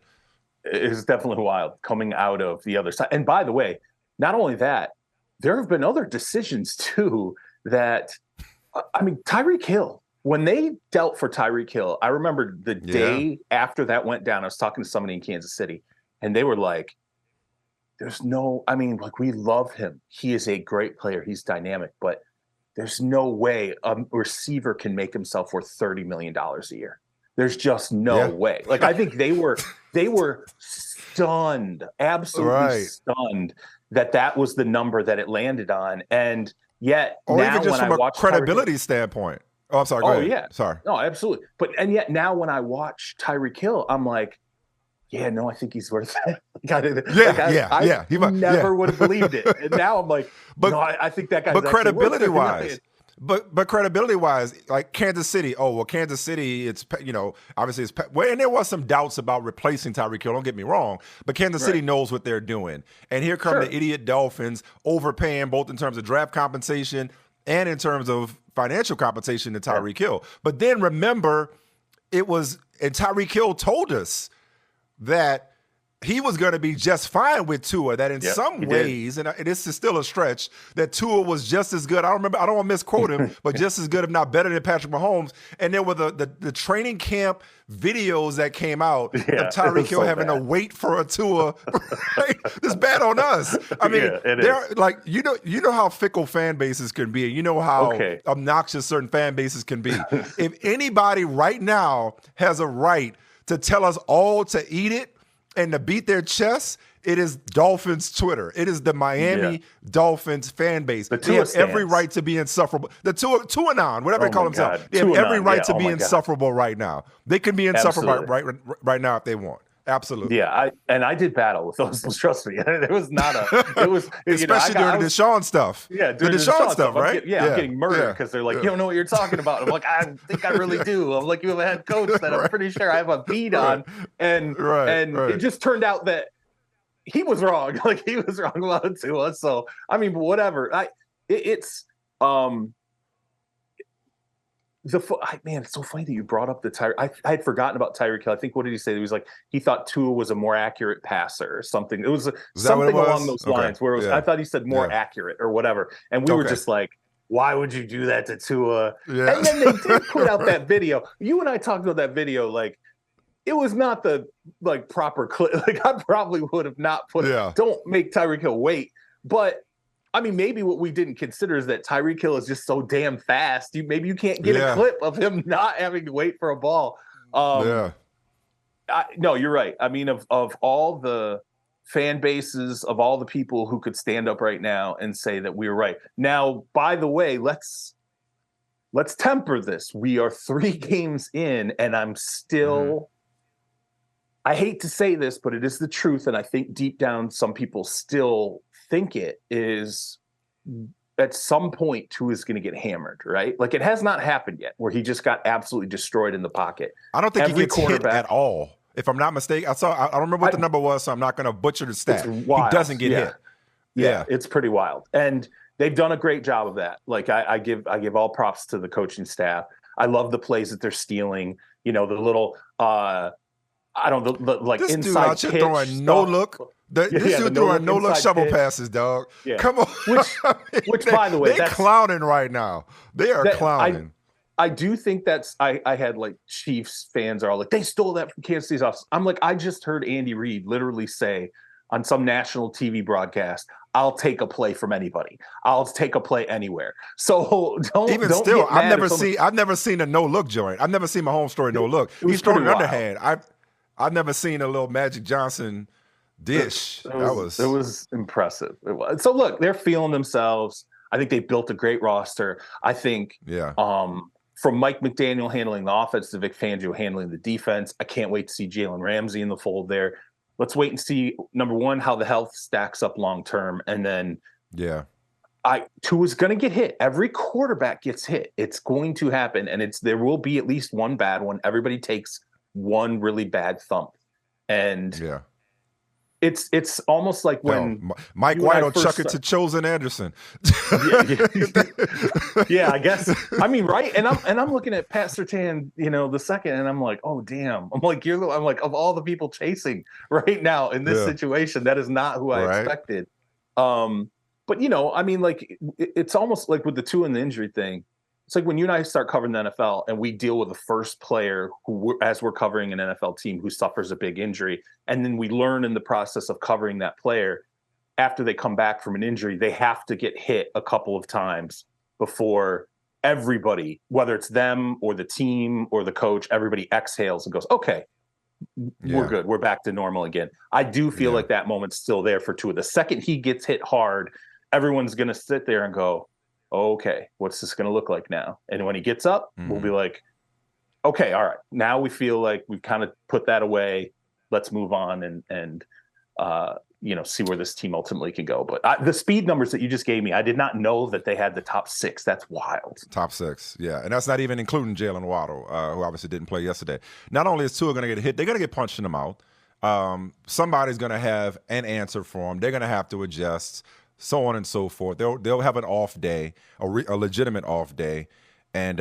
It's definitely wild coming out of the other side. And by the way, not only that, there have been other decisions, too, that, Tyreek Hill. When they dealt for Tyreek Hill, I remember the day after that went down, I was talking to somebody in Kansas City, and they were like, we love him. He is a great player. He's dynamic, but there's no way a receiver can make himself worth $30 million a year. There's just no way. I think they were stunned, absolutely stunned that was the number that it landed on. And yet, even just from a credibility standpoint. Oh, I'm sorry. Go ahead. Yeah. Sorry. No, absolutely. And yet now when I watch Tyreek Hill, I'm like, I think he's worth it. I never would have believed it. And now I'm like, I think that guy's But credibility-wise, But credibility-wise, like Kansas City, Kansas City, it's, obviously it's, and there was some doubts about replacing Tyreek Hill, don't get me wrong, but Kansas City knows what they're doing. And here come the idiot Dolphins overpaying both in terms of draft compensation and in terms of financial compensation to Tyreek Hill. But then remember, and Tyreek Hill told us that he was going to be just fine with Tua, that in some ways, and this is still a stretch, that Tua was just as good. I don't want to misquote him, but just as good, if not better than Patrick Mahomes. And there were the training camp videos that came out of Tyreek Hill having to wait for a Tua. It's bad on us. They're like, you know how fickle fan bases can be. You know how obnoxious certain fan bases can be. If anybody right now has a right to tell us all to eat it and to beat their chests, it is Dolphins Twitter. It is the Miami Dolphins fan base. They have every right to be insufferable. The Tuanon, whatever they call themselves. They have every right to be insufferable right now. They can be insufferable right now if they want. Absolutely. Yeah, I did battle with those. Trust me, it was not it was especially during the Deshaun stuff. Yeah, during the Deshaun stuff, right? I'm getting murdered because they're like, you don't know what you're talking about. I'm like, I think I really do. I'm like, you have a head coach that I'm pretty sure I have a beat on, and it just turned out that he was wrong. Like he was wrong about it to us. So whatever. It's so funny that you brought up the Tyreek. I had forgotten about Tyreek Hill. I think, what did he say? He was like, he thought Tua was a more accurate passer or something. It was something along those lines where it was, I thought he said more accurate or whatever. And we were just like, why would you do that to Tua? Yeah. And then they did put out that video. You and I talked about that video. Like, it was not the proper clip. Like, I probably would have not put it. Don't make Tyreek Hill wait. But maybe what we didn't consider is that Tyreek Hill is just so damn fast. Maybe you can't get a clip of him not having to wait for a ball. No, you're right. Of all the fan bases, of all the people who could stand up right now and say that we were right. Now, by the way, let's temper this. We are 3 games in, and I'm still. I hate to say this, but it is the truth, and I think deep down some people still think it is. At some point, Tua is going to get hammered, right? Like, it has not happened yet, where he just got absolutely destroyed in the pocket. I don't think he gets hit at all. If I'm not mistaken, I don't remember what the number was, so I'm not going to butcher the stat. He doesn't get hit. Yeah, it's pretty wild. And they've done a great job of that. Like I give all props to the coaching staff. I love the plays that they're stealing. You know, the little like this inside dude out here throwing no look. This dude throwing no look shovel passes, dog. Yeah. Come on. Which by the way, they're clowning right now. They are clowning. I do think that's I had like Chiefs fans are all like, they stole that from Kansas City's office. I'm like, I just heard Andy Reid literally say on some national TV broadcast, I'll take a play from anybody. I'll take a play anywhere. So don't still, I've never seen a no look joint. I've never seen my home story no look. He's throwing an underhand. I've never seen a little Magic Johnson dish. It was impressive. It was. So look, they're feeling themselves. I think they built a great roster. I think from Mike McDaniel handling the offense to Vic Fangio handling the defense, I can't wait to see Jalen Ramsey in the fold there. Let's wait and see, number one, how the health stacks up long term. And then Tua's going to get hit. Every quarterback gets hit. It's going to happen. And there will be at least one bad one. Everybody takes one really bad thump. And it's almost like when Mike White will chuck it to Chosen Anderson. Yeah, I guess. I mean, right? And I'm looking at Pat Surtain, the second, and I'm like, oh damn. I'm like, of all the people chasing right now in this situation, that is not who I expected. But I mean, like it's almost like with the two and the injury thing. It's like when you and I start covering the NFL and we deal with the first player as we're covering an NFL team who suffers a big injury. And then we learn in the process of covering that player, after they come back from an injury, they have to get hit a couple of times before everybody, whether it's them or the team or the coach, everybody exhales and goes, okay, we're good. We're back to normal again. I do feel like that moment's still there for Tua. The second he gets hit hard, everyone's going to sit there and go, okay, what's this going to look like now? And when he gets up, we'll be like, okay, all right, now we feel like we've kind of put that away. Let's move on and see where this team ultimately can go. But the speed numbers that you just gave me, I did not know that they had the top 6. That's wild. Top 6, yeah. And that's not even including Jalen Waddle, who obviously didn't play yesterday. Not only is Tua going to get hit, they're going to get punched in the mouth. Somebody's going to have an answer for them. They're going to have to adjust, so on and so forth. They'll have an off day, a legitimate off day, and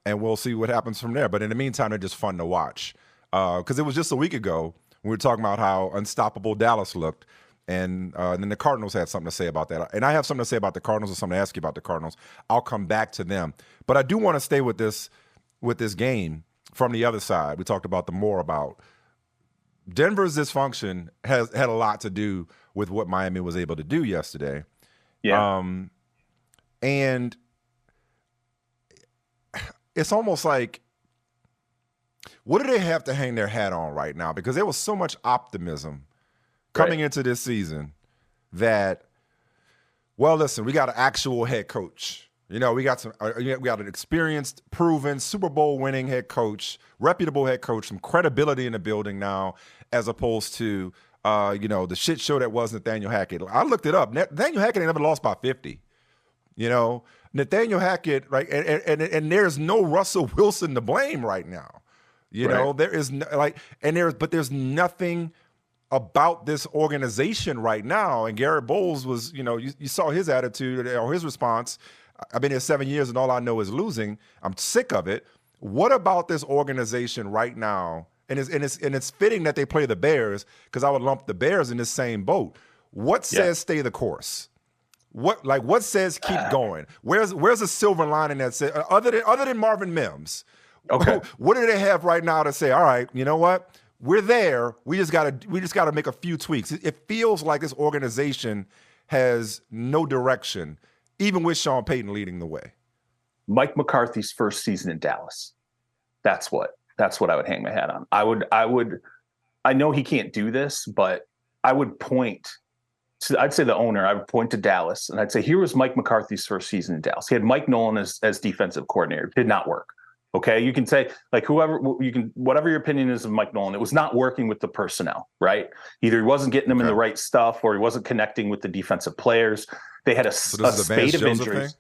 we'll see what happens from there. But in the meantime, they're just fun to watch. Because it was just a week ago we were talking about how unstoppable Dallas looked, and then the Cardinals had something to say about that. And I have something to say about the Cardinals and something to ask you about the Cardinals. I'll come back to them. But I do want to stay with this game from the other side. We talked about Denver's dysfunction had a lot to do with what Miami was able to do yesterday. Yeah. And it's almost like, what do they have to hang their hat on right now? Because there was so much optimism coming into this season that, well, listen, we got an actual head coach. We got an experienced, proven, Super Bowl winning head coach, reputable head coach, some credibility in the building now, as opposed to the shit show that was Nathaniel Hackett. I looked it up. Nathaniel Hackett ain't never lost by 50. Nathaniel Hackett, right? And there's no Russell Wilson to blame right now. There is but there's nothing about this organization right now. And Garrett Bowles was, you saw his attitude or his response. I've been here 7 years and all I know is losing. I'm sick of it. What about this organization right now? And it's fitting that they play the Bears, because I would lump the Bears in this same boat. What says stay the course? What says keep going? Where's a silver lining that says other than Marvin Mims? Okay. What do they have right now to say, all right, you know what? We're there. We just gotta make a few tweaks. It feels like this organization has no direction, even with Sean Payton leading the way. Mike McCarthy's first season in Dallas. That's what I would hang my hat on. I know he can't do this, but I would point to, I'd say the owner, I would point to Dallas, and I'd say, here was Mike McCarthy's first season in Dallas. He had Mike Nolan as defensive coordinator. Did not work. Okay. You can say, like, whatever your opinion is of Mike Nolan, it was not working with the personnel, right? Either he wasn't getting them in the right stuff, or he wasn't connecting with the defensive players. They had a spate of injuries.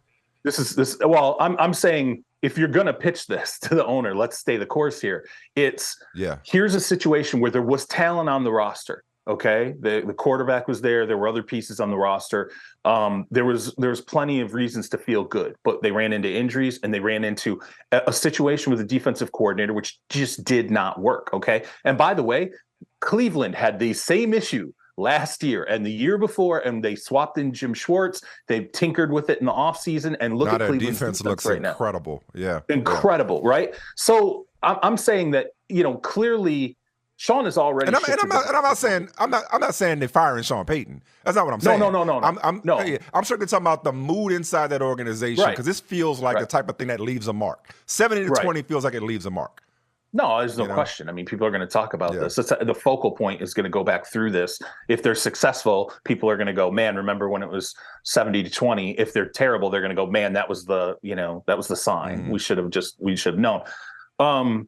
Well, I'm saying, if you're going to pitch this to the owner, let's stay the course here. Here's a situation where there was talent on the roster. Okay, the quarterback was there. There were other pieces on the roster. There was plenty of reasons to feel good, but they ran into injuries and they ran into a situation with a defensive coordinator, which just did not work. Okay, and by the way, Cleveland had the same issue last year and the year before, and they swapped in Jim Schwartz. They tinkered with it in the offseason, and look at Cleveland's defense looks right incredible. Now. Yeah, incredible, right? So I'm saying that clearly. Sean is already. And I'm not saying they're firing Sean Payton. That's not what I'm saying. No. I'm strictly talking about the mood inside that organization, because this feels like the type of thing that leaves a mark. 70-20 feels like it leaves a mark. No, there's no question. I mean, people are going to talk about this. The focal point is going to go back through this. If they're successful, people are going to go, man, remember when it was 70-20? If they're terrible, they're going to go, man, that was the sign. We should have known.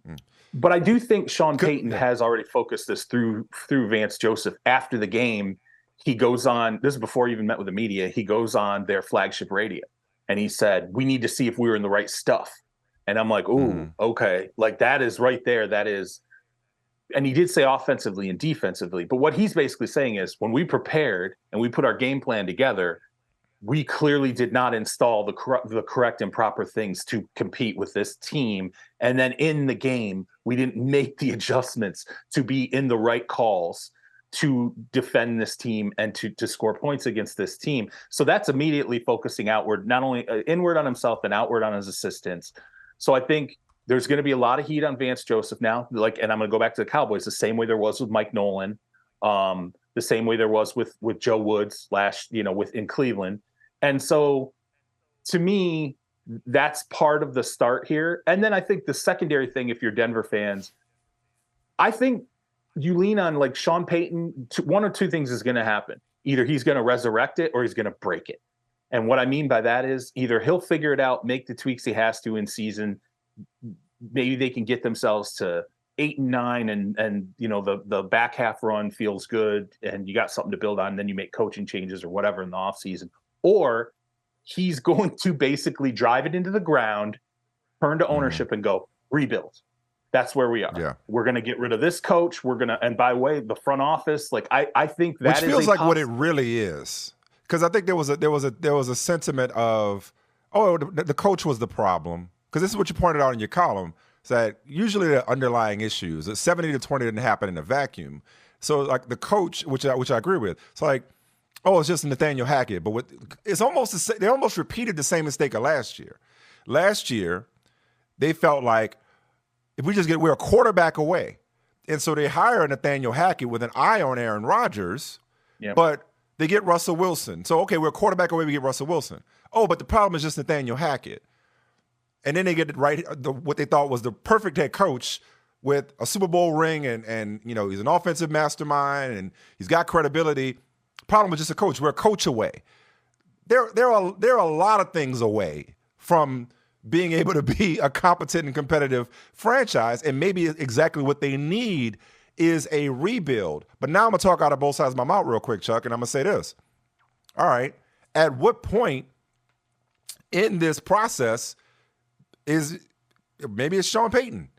But I do think Sean Payton has already focused this through Vance Joseph. After the game, he goes on, this is before he even met with the media, he goes on their flagship radio. And he said, we need to see if we were in the right stuff. And I'm like, ooh, okay. Like, that is right there. That is, and he did say offensively and defensively. But what he's basically saying is, when we prepared and we put our game plan together, we clearly did not install the correct and proper things to compete with this team. And then in the game, we didn't make the adjustments to be in the right calls to defend this team and to score points against this team. So that's immediately focusing outward, not only inward on himself and outward on his assistants. So I think there's going to be a lot of heat on Vance Joseph now. And I'm going to go back to the Cowboys the same way there was with Mike Nolan, the same way there was with Joe Woods in Cleveland. And so, to me, that's part of the start here. And then I think the secondary thing, if you're Denver fans, I think you lean on, like, Sean Payton. One or two things is going to happen. Either he's going to resurrect it or he's going to break it. And what I mean by that is either he'll figure it out, make the tweaks he has to in season. Maybe they can get themselves to 8-9 and the back half run feels good and you got something to build on. And then you make coaching changes or whatever in the offseason. Or he's going to basically drive it into the ground, turn to ownership and go, rebuild. That's where we are. Yeah. We're going to get rid of this coach. And by the way, the front office, like I think that which feels like what it really is. Because I think there was a sentiment of, the coach was the problem. Because this is what you pointed out in your column, is that usually the underlying issues, 70-20 didn't happen in a vacuum. So like the coach, which I agree with, it's like, it's just Nathaniel Hackett. But it's almost they almost repeated the same mistake of last year. Last year, they felt like if we're a quarterback away. And so they hire Nathaniel Hackett with an eye on Aaron Rodgers, but they get Russell Wilson. So, okay, we're a quarterback away, we get Russell Wilson. Oh, but the problem is just Nathaniel Hackett. And then they get what they thought was the perfect head coach with a Super Bowl ring and he's an offensive mastermind and he's got credibility. Problem with just a coach. We're a coach away. There are a lot of things away from being able to be a competent and competitive franchise, and maybe exactly what they need is a rebuild. But now I'm going to talk out of both sides of my mouth real quick, Chuck, and I'm going to say this. All right, at what point in this process maybe it's Sean Payton?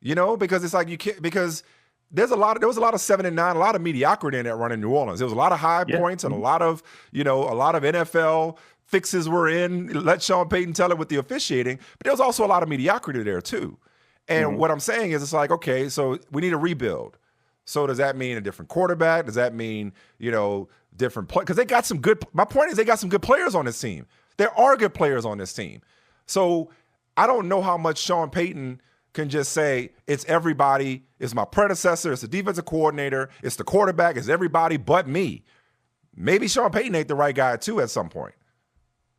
Because it's like because there was a lot of 7-9, a lot of mediocrity in that run in New Orleans. There was a lot of high points and a lot of NFL fixes were in. Let Sean Payton tell it with the officiating, but there was also a lot of mediocrity there too. And what I'm saying is, it's like, okay, so we need a rebuild. So does that mean a different quarterback? Does that mean different play? Because they got some good. My point is, they got some good players on this team. There are good players on this team. So I don't know how much Sean Payton can just say it's everybody, it's my predecessor, it's the defensive coordinator, it's the quarterback, it's everybody but me. Maybe Sean Payton ain't the right guy too at some point.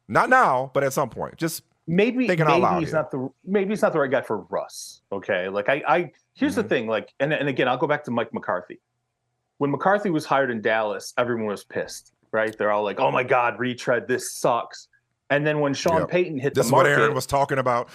Not now, but at some point. Just thinking out loud. Maybe he's not the right guy for Russ. Okay. Like here's the thing, like, and again, I'll go back to Mike McCarthy. When McCarthy was hired in Dallas, everyone was pissed, right? They're all like, oh my God, retread, this sucks. And then when Sean Payton hit the market. This is what Aaron was talking about.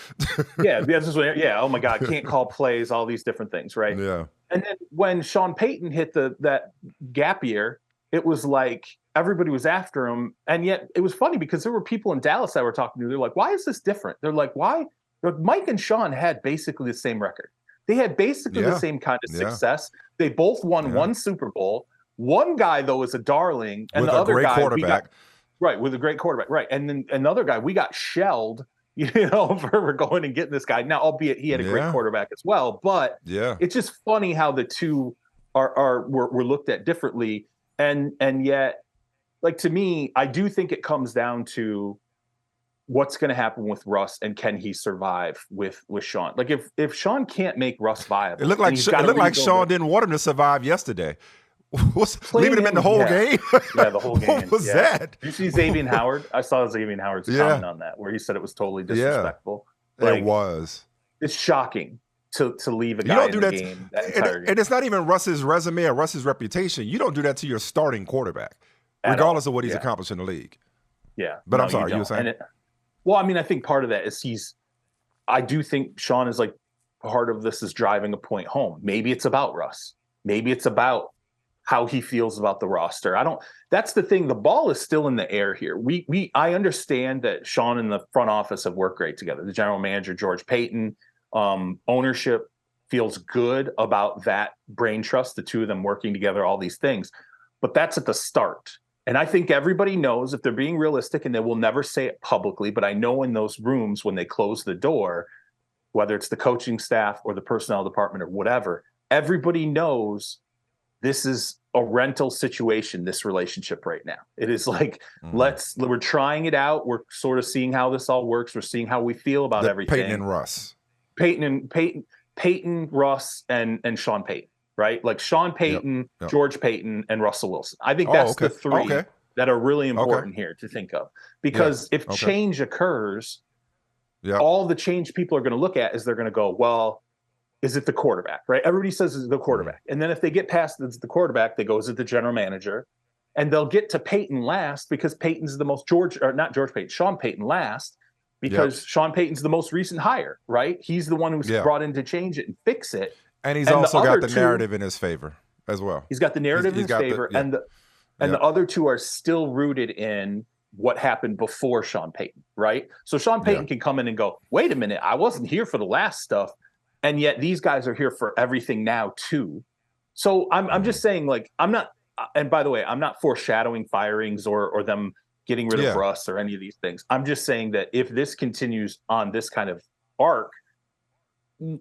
Oh my God, can't call plays, all these different things, right? Yeah. And then when Sean Payton hit that gap year, it was like everybody was after him. And yet it was funny because there were people in Dallas that were talking to. They're like, why is this different? They're like, why? Mike and Sean had basically the same record. They had basically the same kind of success. They both won one Super Bowl. One guy, though, is a darling, and with the a other great guy, quarterback. with a great quarterback, right? And then another guy, we got shelled, for going and getting this guy. Now, albeit he had a great quarterback as well, but it's just funny how the two were looked at differently, and yet, like, to me, I do think it comes down to what's going to happen with Russ and can he survive with Sean? Like, if Sean can't make Russ viable, it looked like Sean didn't want him to survive yesterday. Leaving him in the whole game? Yeah, the whole game. What was that? Did you see Xavier Howard? I saw Xavier Howard's comment on that, where he said it was totally disrespectful. Like, it was. It's shocking to leave a guy in the game. And it's not even Russ's resume or Russ's reputation. You don't do that to your starting quarterback, regardless of what he's accomplished in the league. Yeah. But I'm sorry, you were saying? Well, I mean, I think part of that is I do think Sean is like, part of this is driving a point home. Maybe it's about Russ. Maybe it's about how he feels about the roster. That's the thing. The ball is still in the air here. I understand that Sean and the front office have worked great together. The general manager, George Payton, ownership feels good about that brain trust, the two of them working together, all these things. But that's at the start. And I think everybody knows, if they're being realistic, and they will never say it publicly, but I know in those rooms when they close the door, whether it's the coaching staff or the personnel department or whatever, everybody knows this is a rental situation, this relationship right now. It is like, we're trying it out. We're sort of seeing how this all works. We're seeing how we feel about everything. Peyton and Russ. Peyton, Russ, and Sean Payton, right? Like Sean Payton, George Payton, and Russell Wilson. I think that's the three that are really important here to think of. Because if change occurs, all the change people are going to look at is they're going to go, well, is it the quarterback, right? Everybody says it's the quarterback. And then if they get past the quarterback, they go, is it the general manager? And they'll get to Peyton last because Peyton's the most Sean Payton last because Sean Payton's the most recent hire, right? He's the one who's brought in to change it and fix it. And he's also got the narrative in his favor as well. He's got the narrative in his favor. And the other two are still rooted in what happened before Sean Payton, right? So Sean Payton can come in and go, wait a minute, I wasn't here for the last stuff. And yet these guys are here for everything now too. So I'm just saying, like, I'm not, and by the way, I'm not foreshadowing firings or them getting rid of Russ or any of these things. I'm just saying that if this continues on this kind of arc,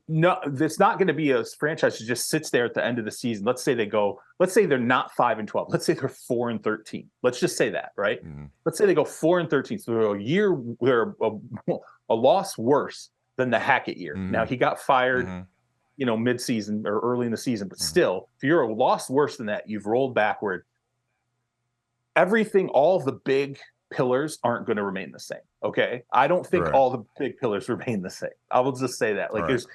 no, it's not going to be a franchise that just sits there at the end of the season. Let's say they're not 5-12. Let's say they're 4-13. Let's just say that, right? Let's say they go 4-13. So they're a loss worse than the Hackett year. Now he got fired, mid-season or early in the season, but still, if you're a loss worse than that, you've rolled backward. All of the big pillars aren't going to remain the same. Okay. I don't think all the big pillars remain the same. I will just say that. Like, it's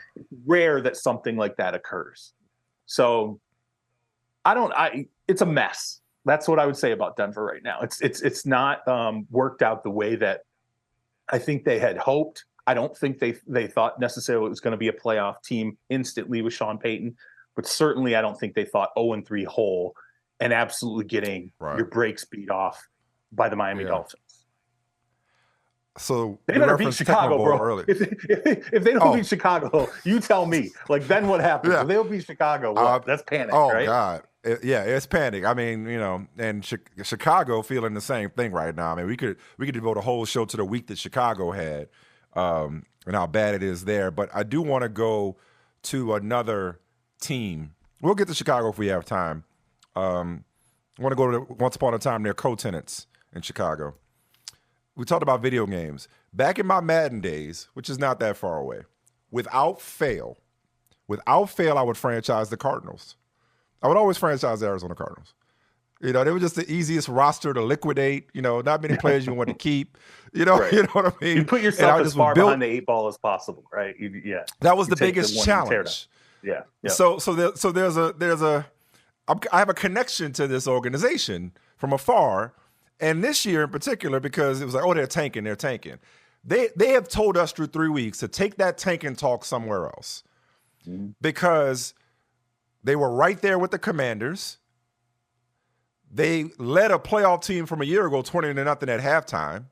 rare that something like that occurs. So it's a mess. That's what I would say about Denver right now. It's not worked out the way that I think they had hoped. I don't think they thought necessarily it was going to be a playoff team instantly with Sean Payton, but certainly I don't think they thought 0-3 whole and absolutely getting your brakes beat off by the Miami Dolphins. So they better beat Chicago, bro. If they don't beat Chicago, you tell me. Like, then what happens? If they don't beat Chicago, that's panic, right? Oh, God. It's panic. I mean, and Chicago feeling the same thing right now. I mean, we could devote a whole show to the week that Chicago had and how bad it is there. But I do want to go to another team. We'll get to Chicago if we have time. I want to go to Once Upon a Time, their co-tenants in Chicago. We talked about video games. Back in my Madden days, which is not that far away, without fail, I would franchise the Cardinals. I would always franchise the Arizona Cardinals. They were just the easiest roster to liquidate. Not many players you want to keep. You know what I mean? You put yourself as far behind the 8 ball as possible, right? That was the biggest challenge. Yeah. So there's a I have a connection to this organization from afar, and this year in particular because it was like, oh, they're tanking. They have told us through 3 weeks to take that tanking talk somewhere else because they were right there with the Commanders. They led a playoff team from a year ago 20-0 at halftime.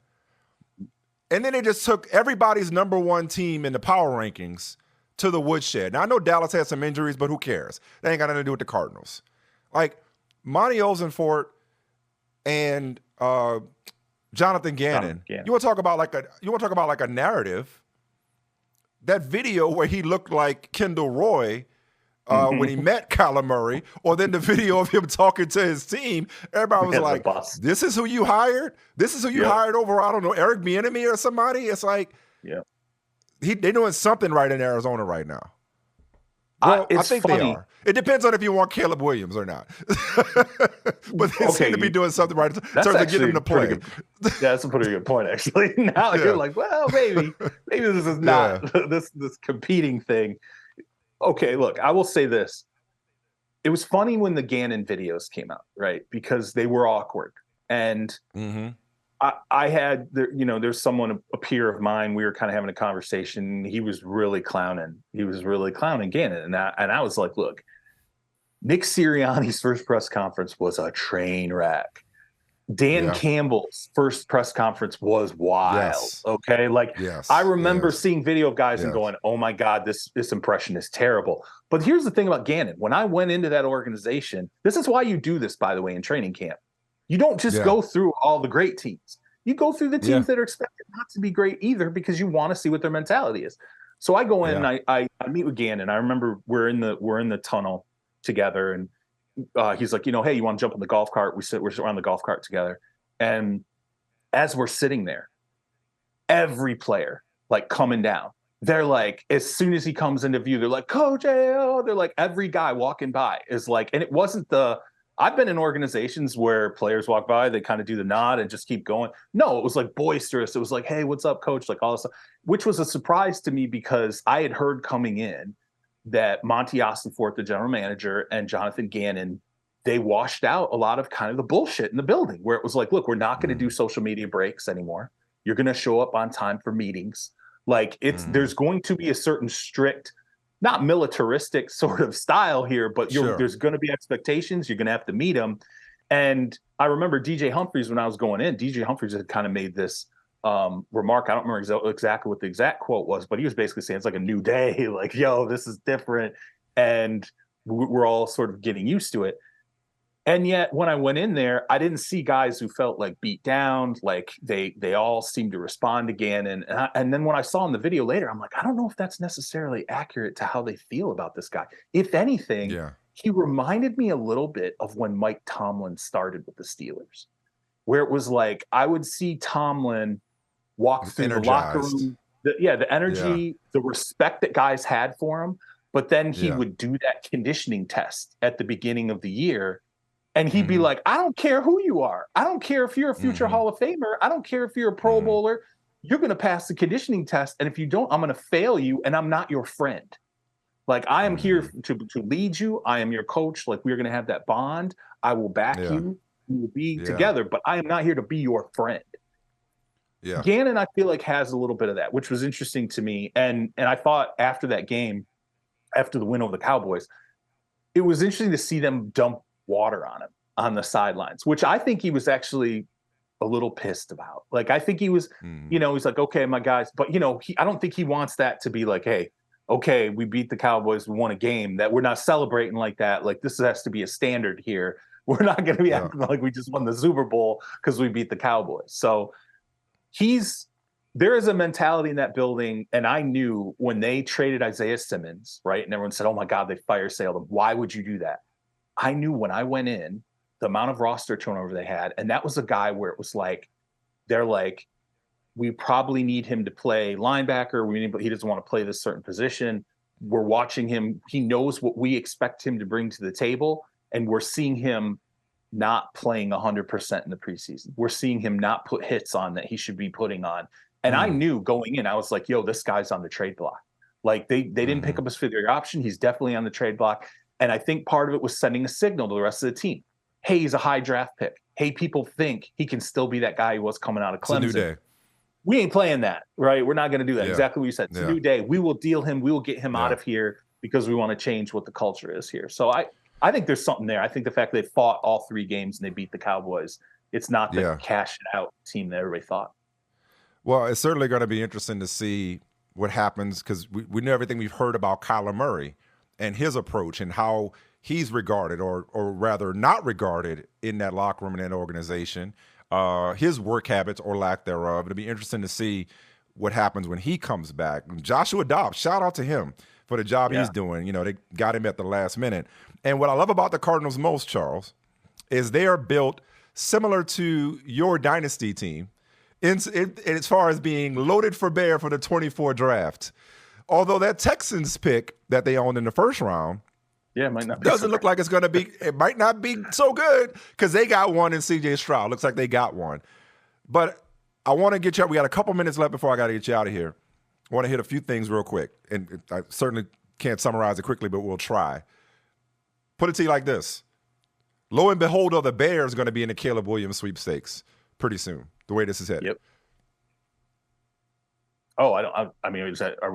And then they just took everybody's number one team in the power rankings to the woodshed. Now, I know Dallas had some injuries, but who cares? They ain't got nothing to do with the Cardinals. Like, Monty Ozenfort and Jonathan Gannon. You want to talk about like a narrative? That video where he looked like Kendall Roy when he met Kyler Murray, or then the video of him talking to his team, everybody was like, "This is who you hired. This is who you hired over, I don't know, Eric Bieniemy or somebody." It's like, they're doing something right in Arizona right now. Well, I think funny. They are. It depends on if you want Caleb Williams or not. But they seem to be doing something right in terms of getting him to play. That's a pretty good point, actually. Now you're like, well, maybe this is not this competing thing. Okay, look, I will say this. It was funny when the Gannon videos came out, right? Because they were awkward. And I had, there's someone, a peer of mine, we were kind of having a conversation. He was really clowning. Gannon. And I was like, look, Nick Sirianni's first press conference was a train wreck. Dan Campbell's first press conference was wild. Okay. I remember seeing video of guys and going, oh my God, this impression is terrible. But here's the thing about Gannon. When I went into that organization, this is why you do this, by the way, in training camp. You don't just go through all the great teams. You go through the teams that are expected not to be great either, because you want to see what their mentality is. So I go in and I meet with Gannon. I remember we're in the tunnel together, and he's like, hey, you want to jump on the golf cart? We're around the golf cart together. And as we're sitting there, every player coming down, they're like, as soon as he comes into view, they're like, Coach AO. They're like, every guy walking by is like, and it wasn't I've been in organizations where players walk by, they kind of do the nod and just keep going. No, it was like boisterous. It was like, hey, what's up, coach? Like all this stuff, which was a surprise to me because I had heard coming in that Monty Ostenfort, the general manager, and Jonathan Gannon, they washed out a lot of kind of the bullshit in the building, where it was like, look, we're not going to do social media breaks anymore. You're going to show up on time for meetings. There's going to be a certain strict, not militaristic sort of style here, but there's going to be expectations. You're going to have to meet them. And I remember DJ Humphries, when I was going in, DJ Humphries had kind of made this remark. I don't remember exactly what the exact quote was, but he was basically saying it's like a new day. Like, yo, this is different. And we're all sort of getting used to it. And yet when I went in there, I didn't see guys who felt like beat down. Like they all seemed to respond again. And then when I saw in the video later, I'm like, I don't know if that's necessarily accurate to how they feel about this guy. If anything, he reminded me a little bit of when Mike Tomlin started with the Steelers, where it was like, I would see Tomlin walk through the locker room, the energy, the respect that guys had for him. But then he would do that conditioning test at the beginning of the year. And he'd be like, I don't care who you are. I don't care if you're a future Hall of Famer. I don't care if you're a Pro Bowler. You're going to pass the conditioning test. And if you don't, I'm going to fail you. And I'm not your friend. Like, I am here to lead you. I am your coach. Like, we're going to have that bond. I will back you. We will be together. But I am not here to be your friend. Gannon, I feel like, has a little bit of that, which was interesting to me. And I thought after that game, after the win over the Cowboys, it was interesting to see them dump water on him on the sidelines, which I think he was actually a little pissed about. Like, I think he was, he's like, okay, my guys, but I don't think he wants that to be like, hey, okay, we beat the Cowboys, we won a game, that we're not celebrating like that. Like, this has to be a standard here. We're not going to be acting like we just won the Super Bowl because we beat the Cowboys. So there is a mentality in that building. And I knew when they traded Isaiah Simmons, right? And everyone said, oh my God, they fire sailed him. Why would you do that? I knew when I went in, the amount of roster turnover they had, and that was a guy where it was like, they're like, we probably need him to play linebacker. But he doesn't want to play this certain position. We're watching him. He knows what we expect him to bring to the table. And we're seeing him not playing 100% in the preseason. We're seeing him not put hits on that he should be putting on. And I knew going in, I was like, yo, this guy's on the trade block. Like they didn't pick up his fifth year option. He's definitely on the trade block. And I think part of it was sending a signal to the rest of the team. Hey, he's a high draft pick. Hey, people think he can still be that guy he was coming out of Clemson. It's a new day. We ain't playing that, right? We're not going to do that. Exactly what you said. It's a new day. We will deal him. We will get him out of here because we want to change what the culture is here. So I think there's something there. I think the fact they fought all three games and they beat the Cowboys, it's not the cash it out team that everybody thought. Well, it's certainly going to be interesting to see what happens because we know everything we've heard about Kyler Murray. and his approach and how he's regarded or rather not regarded in that locker room and that organization, his work habits or lack thereof. It'll be interesting to see what happens when he comes back. Joshua Dobbs, shout out to him for the job he's doing. You know, they got him at the last minute. And what I love about the Cardinals most, Charles, is they are built similar to your dynasty team as far as being loaded for bear for the 24 draft. Although that Texans pick that they owned in the first round it might not be doesn't look like it's going to be – it might not be so good because they got one in C.J. Stroud. Looks like they got one. But I want to get you – we got a couple minutes left before I got to get you out of here. I want to hit a few things real quick. And I certainly can't summarize it quickly, but we'll try. Put it to you like this. Lo and behold, the Bears are going to be in the Caleb Williams sweepstakes pretty soon, the way this is headed. Yep. Oh, I mean, are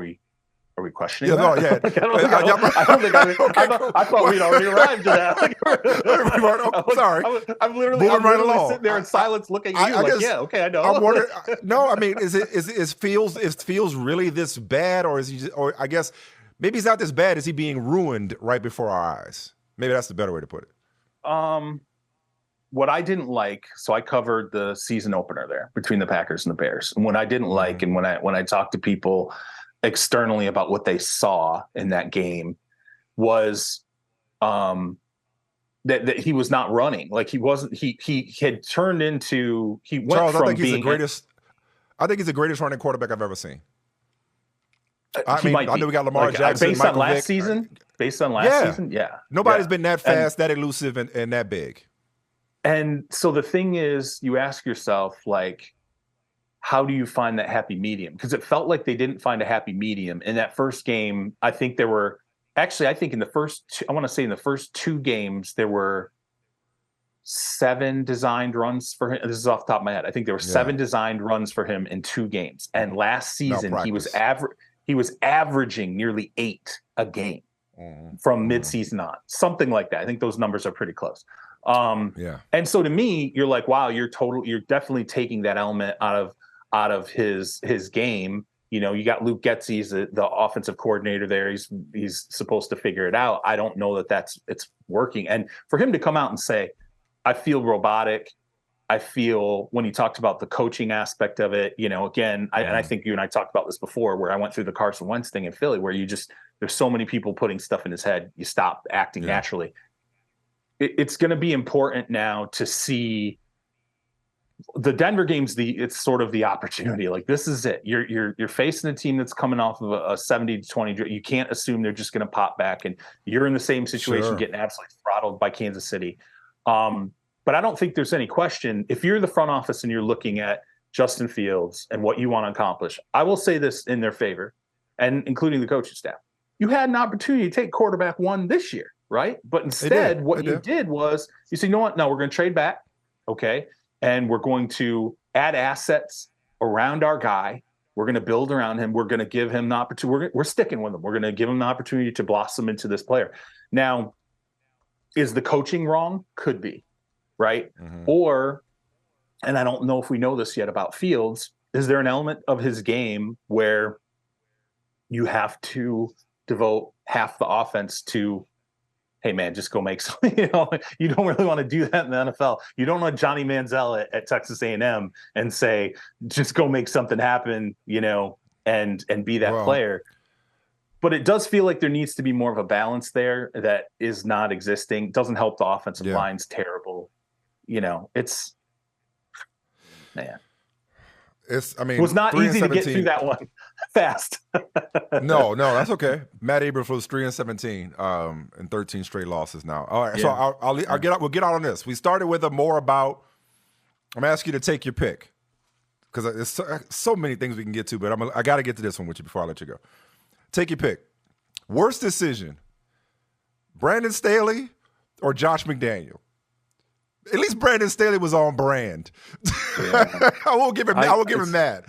we questioning yeah, that? No, yeah. I don't think I thought we'd already arrived at that. Sorry. I'm literally sitting there in silence looking at you I know. I'm wondering, no, I mean, is Fields really this bad, or is he or I guess maybe he's not this bad. Is he being ruined right before our eyes? Maybe that's the better way to put it. What I didn't like, so I covered the season opener there between the Packers and the Bears. And what I didn't like, and when I talked to people externally about what they saw in that game, was that he was not running. Like he wasn't. He had turned into. He went Charles, from I think being. I think he's the greatest running quarterback I've ever seen. I know we got Lamar Jackson based Michael on last Vick. season. Based on last season, nobody's been that fast, that elusive, and that big. And so the thing is, you ask yourself, like, how do you find that happy medium? Because it felt like they didn't find a happy medium in that first game. I think in the first two games, there were 7 designed runs for him. This is off the top of my head. I think there were 7 designed runs for him in 2 games. And last season, he was averaging nearly 8 a game from midseason on, something like that. I think those numbers are pretty close. And so to me, you're like, wow, you're definitely taking that element out of his game. You know, you got Luke Getsy's the offensive coordinator there. He's supposed to figure it out. I don't know that it's working. And for him to come out and say, I feel robotic. I feel, when he talked about the coaching aspect of it, you know, again, and I think you and I talked about this before, where I went through the Carson Wentz thing in Philly, where there's so many people putting stuff in his head, you stop acting naturally. It's going to be important now to see the Denver game's it's sort of the opportunity. Like, this is it. You're facing a team that's coming off of a 70-20. You can't assume they're just going to pop back, and you're in the same situation, getting absolutely throttled by Kansas City. But I don't think there's any question. If you're the front office and you're looking at Justin Fields and what you want to accomplish, I will say this in their favor, and including the coaching staff. You had an opportunity to take quarterback 1 this year, right? But instead, what you did was you said, you know what? No, we're going to trade back. Okay. And we're going to add assets around our guy. We're going to build around him. We're going to give him the opportunity. We're sticking with him. We're going to give him the opportunity to blossom into this player. Now, is the coaching wrong? Could be, right? Or, and I don't know if we know this yet about Fields, is there an element of his game where you have to devote half the offense to, hey man, just go make something? You know, you don't really want to do that in the NFL. You don't want Johnny Manziel at Texas A&M and say, just go make something happen, you know, and be that player. But it does feel like there needs to be more of a balance there that is not existing. Doesn't help the offensive line's terrible. You know, it's, man. It was not easy to get through that one fast. No, that's okay. Matt Abrams was 3-17 and 13 straight losses now. All right, so I'll get out. We'll get out on this. We started with I'm gonna ask you to take your pick, because there's so many things we can get to, but I got to get to this one with you before I let you go. Take your pick. Worst decision: Brandon Staley or Josh McDaniel? At least Brandon Staley was on brand. Yeah. I will give him that.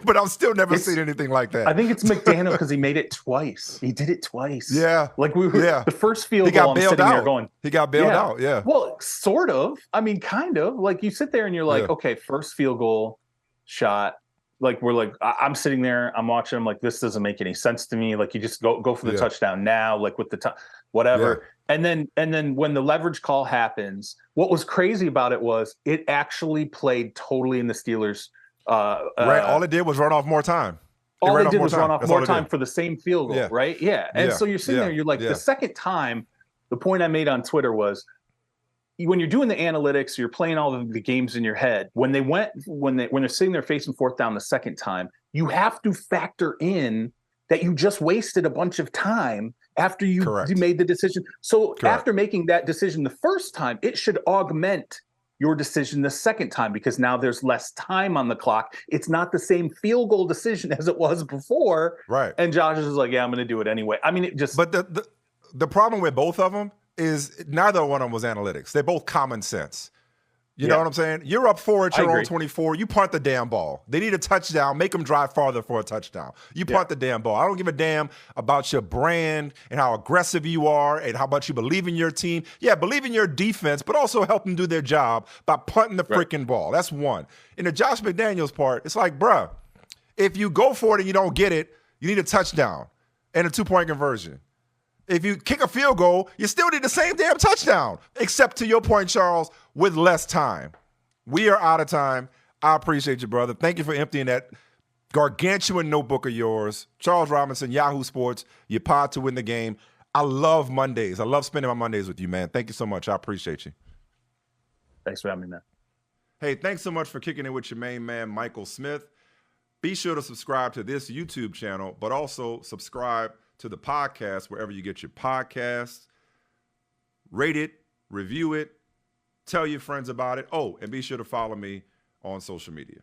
But I've still never seen anything like that. I think it's McDaniel because he made it twice. He did it twice. Yeah. Like the first field goal, I'm sitting there going. He got bailed out, yeah. Well, sort of. I mean, kind of. Like, you sit there and you're like, okay, first field goal shot. like we're like, I'm sitting there, I'm watching, I'm like, this doesn't make any sense to me. Like, you just go for the touchdown now, like with the time, whatever. Yeah. And then when the leverage call happens, what was crazy about it was it actually played totally in the Steelers. All it did was run off more time. All they did was run off more time for the same field goal, right? Yeah. And so you're sitting there, you're like, the second time, the point I made on Twitter was, when you're doing the analytics, you're playing all of the games in your head. When they're sitting there facing fourth down the second time, you have to factor in that you just wasted a bunch of time after you made the decision. So after making that decision the first time, it should augment your decision the second time, because now there's less time on the clock. It's not the same field goal decision as it was before. Right. And Josh is like, yeah, I'm going to do it anyway. I mean, it just. But the problem with both of them is neither one of them was analytics. They're both common sense. You know what I'm saying? You're up 4 at your own 24. You punt the damn ball. They need a touchdown. Make them drive farther for a touchdown. You punt the damn ball. I don't give a damn about your brand and how aggressive you are and how much you believe in your team. Yeah, believe in your defense, but also help them do their job by punting the freaking ball. That's one. In the Josh McDaniels part, it's like, bruh, if you go for it and you don't get it, you need a touchdown and a 2-point conversion. If you kick a field goal, you still need the same damn touchdown, except to your point, Charles, with less time. We are out of time. I appreciate you, brother. Thank you for emptying that gargantuan notebook of yours. Charles Robinson, Yahoo Sports, your pod to win the game. I love Mondays. I love spending my Mondays with you, man. Thank you so much. I appreciate you. Thanks for having me, man. Hey, thanks so much for kicking it with your main man, Michael Smith. Be sure to subscribe to this YouTube channel, but also subscribe to the podcast wherever you get your podcasts. Rate it, review it, tell your friends about it. Oh, and be sure to follow me on social media.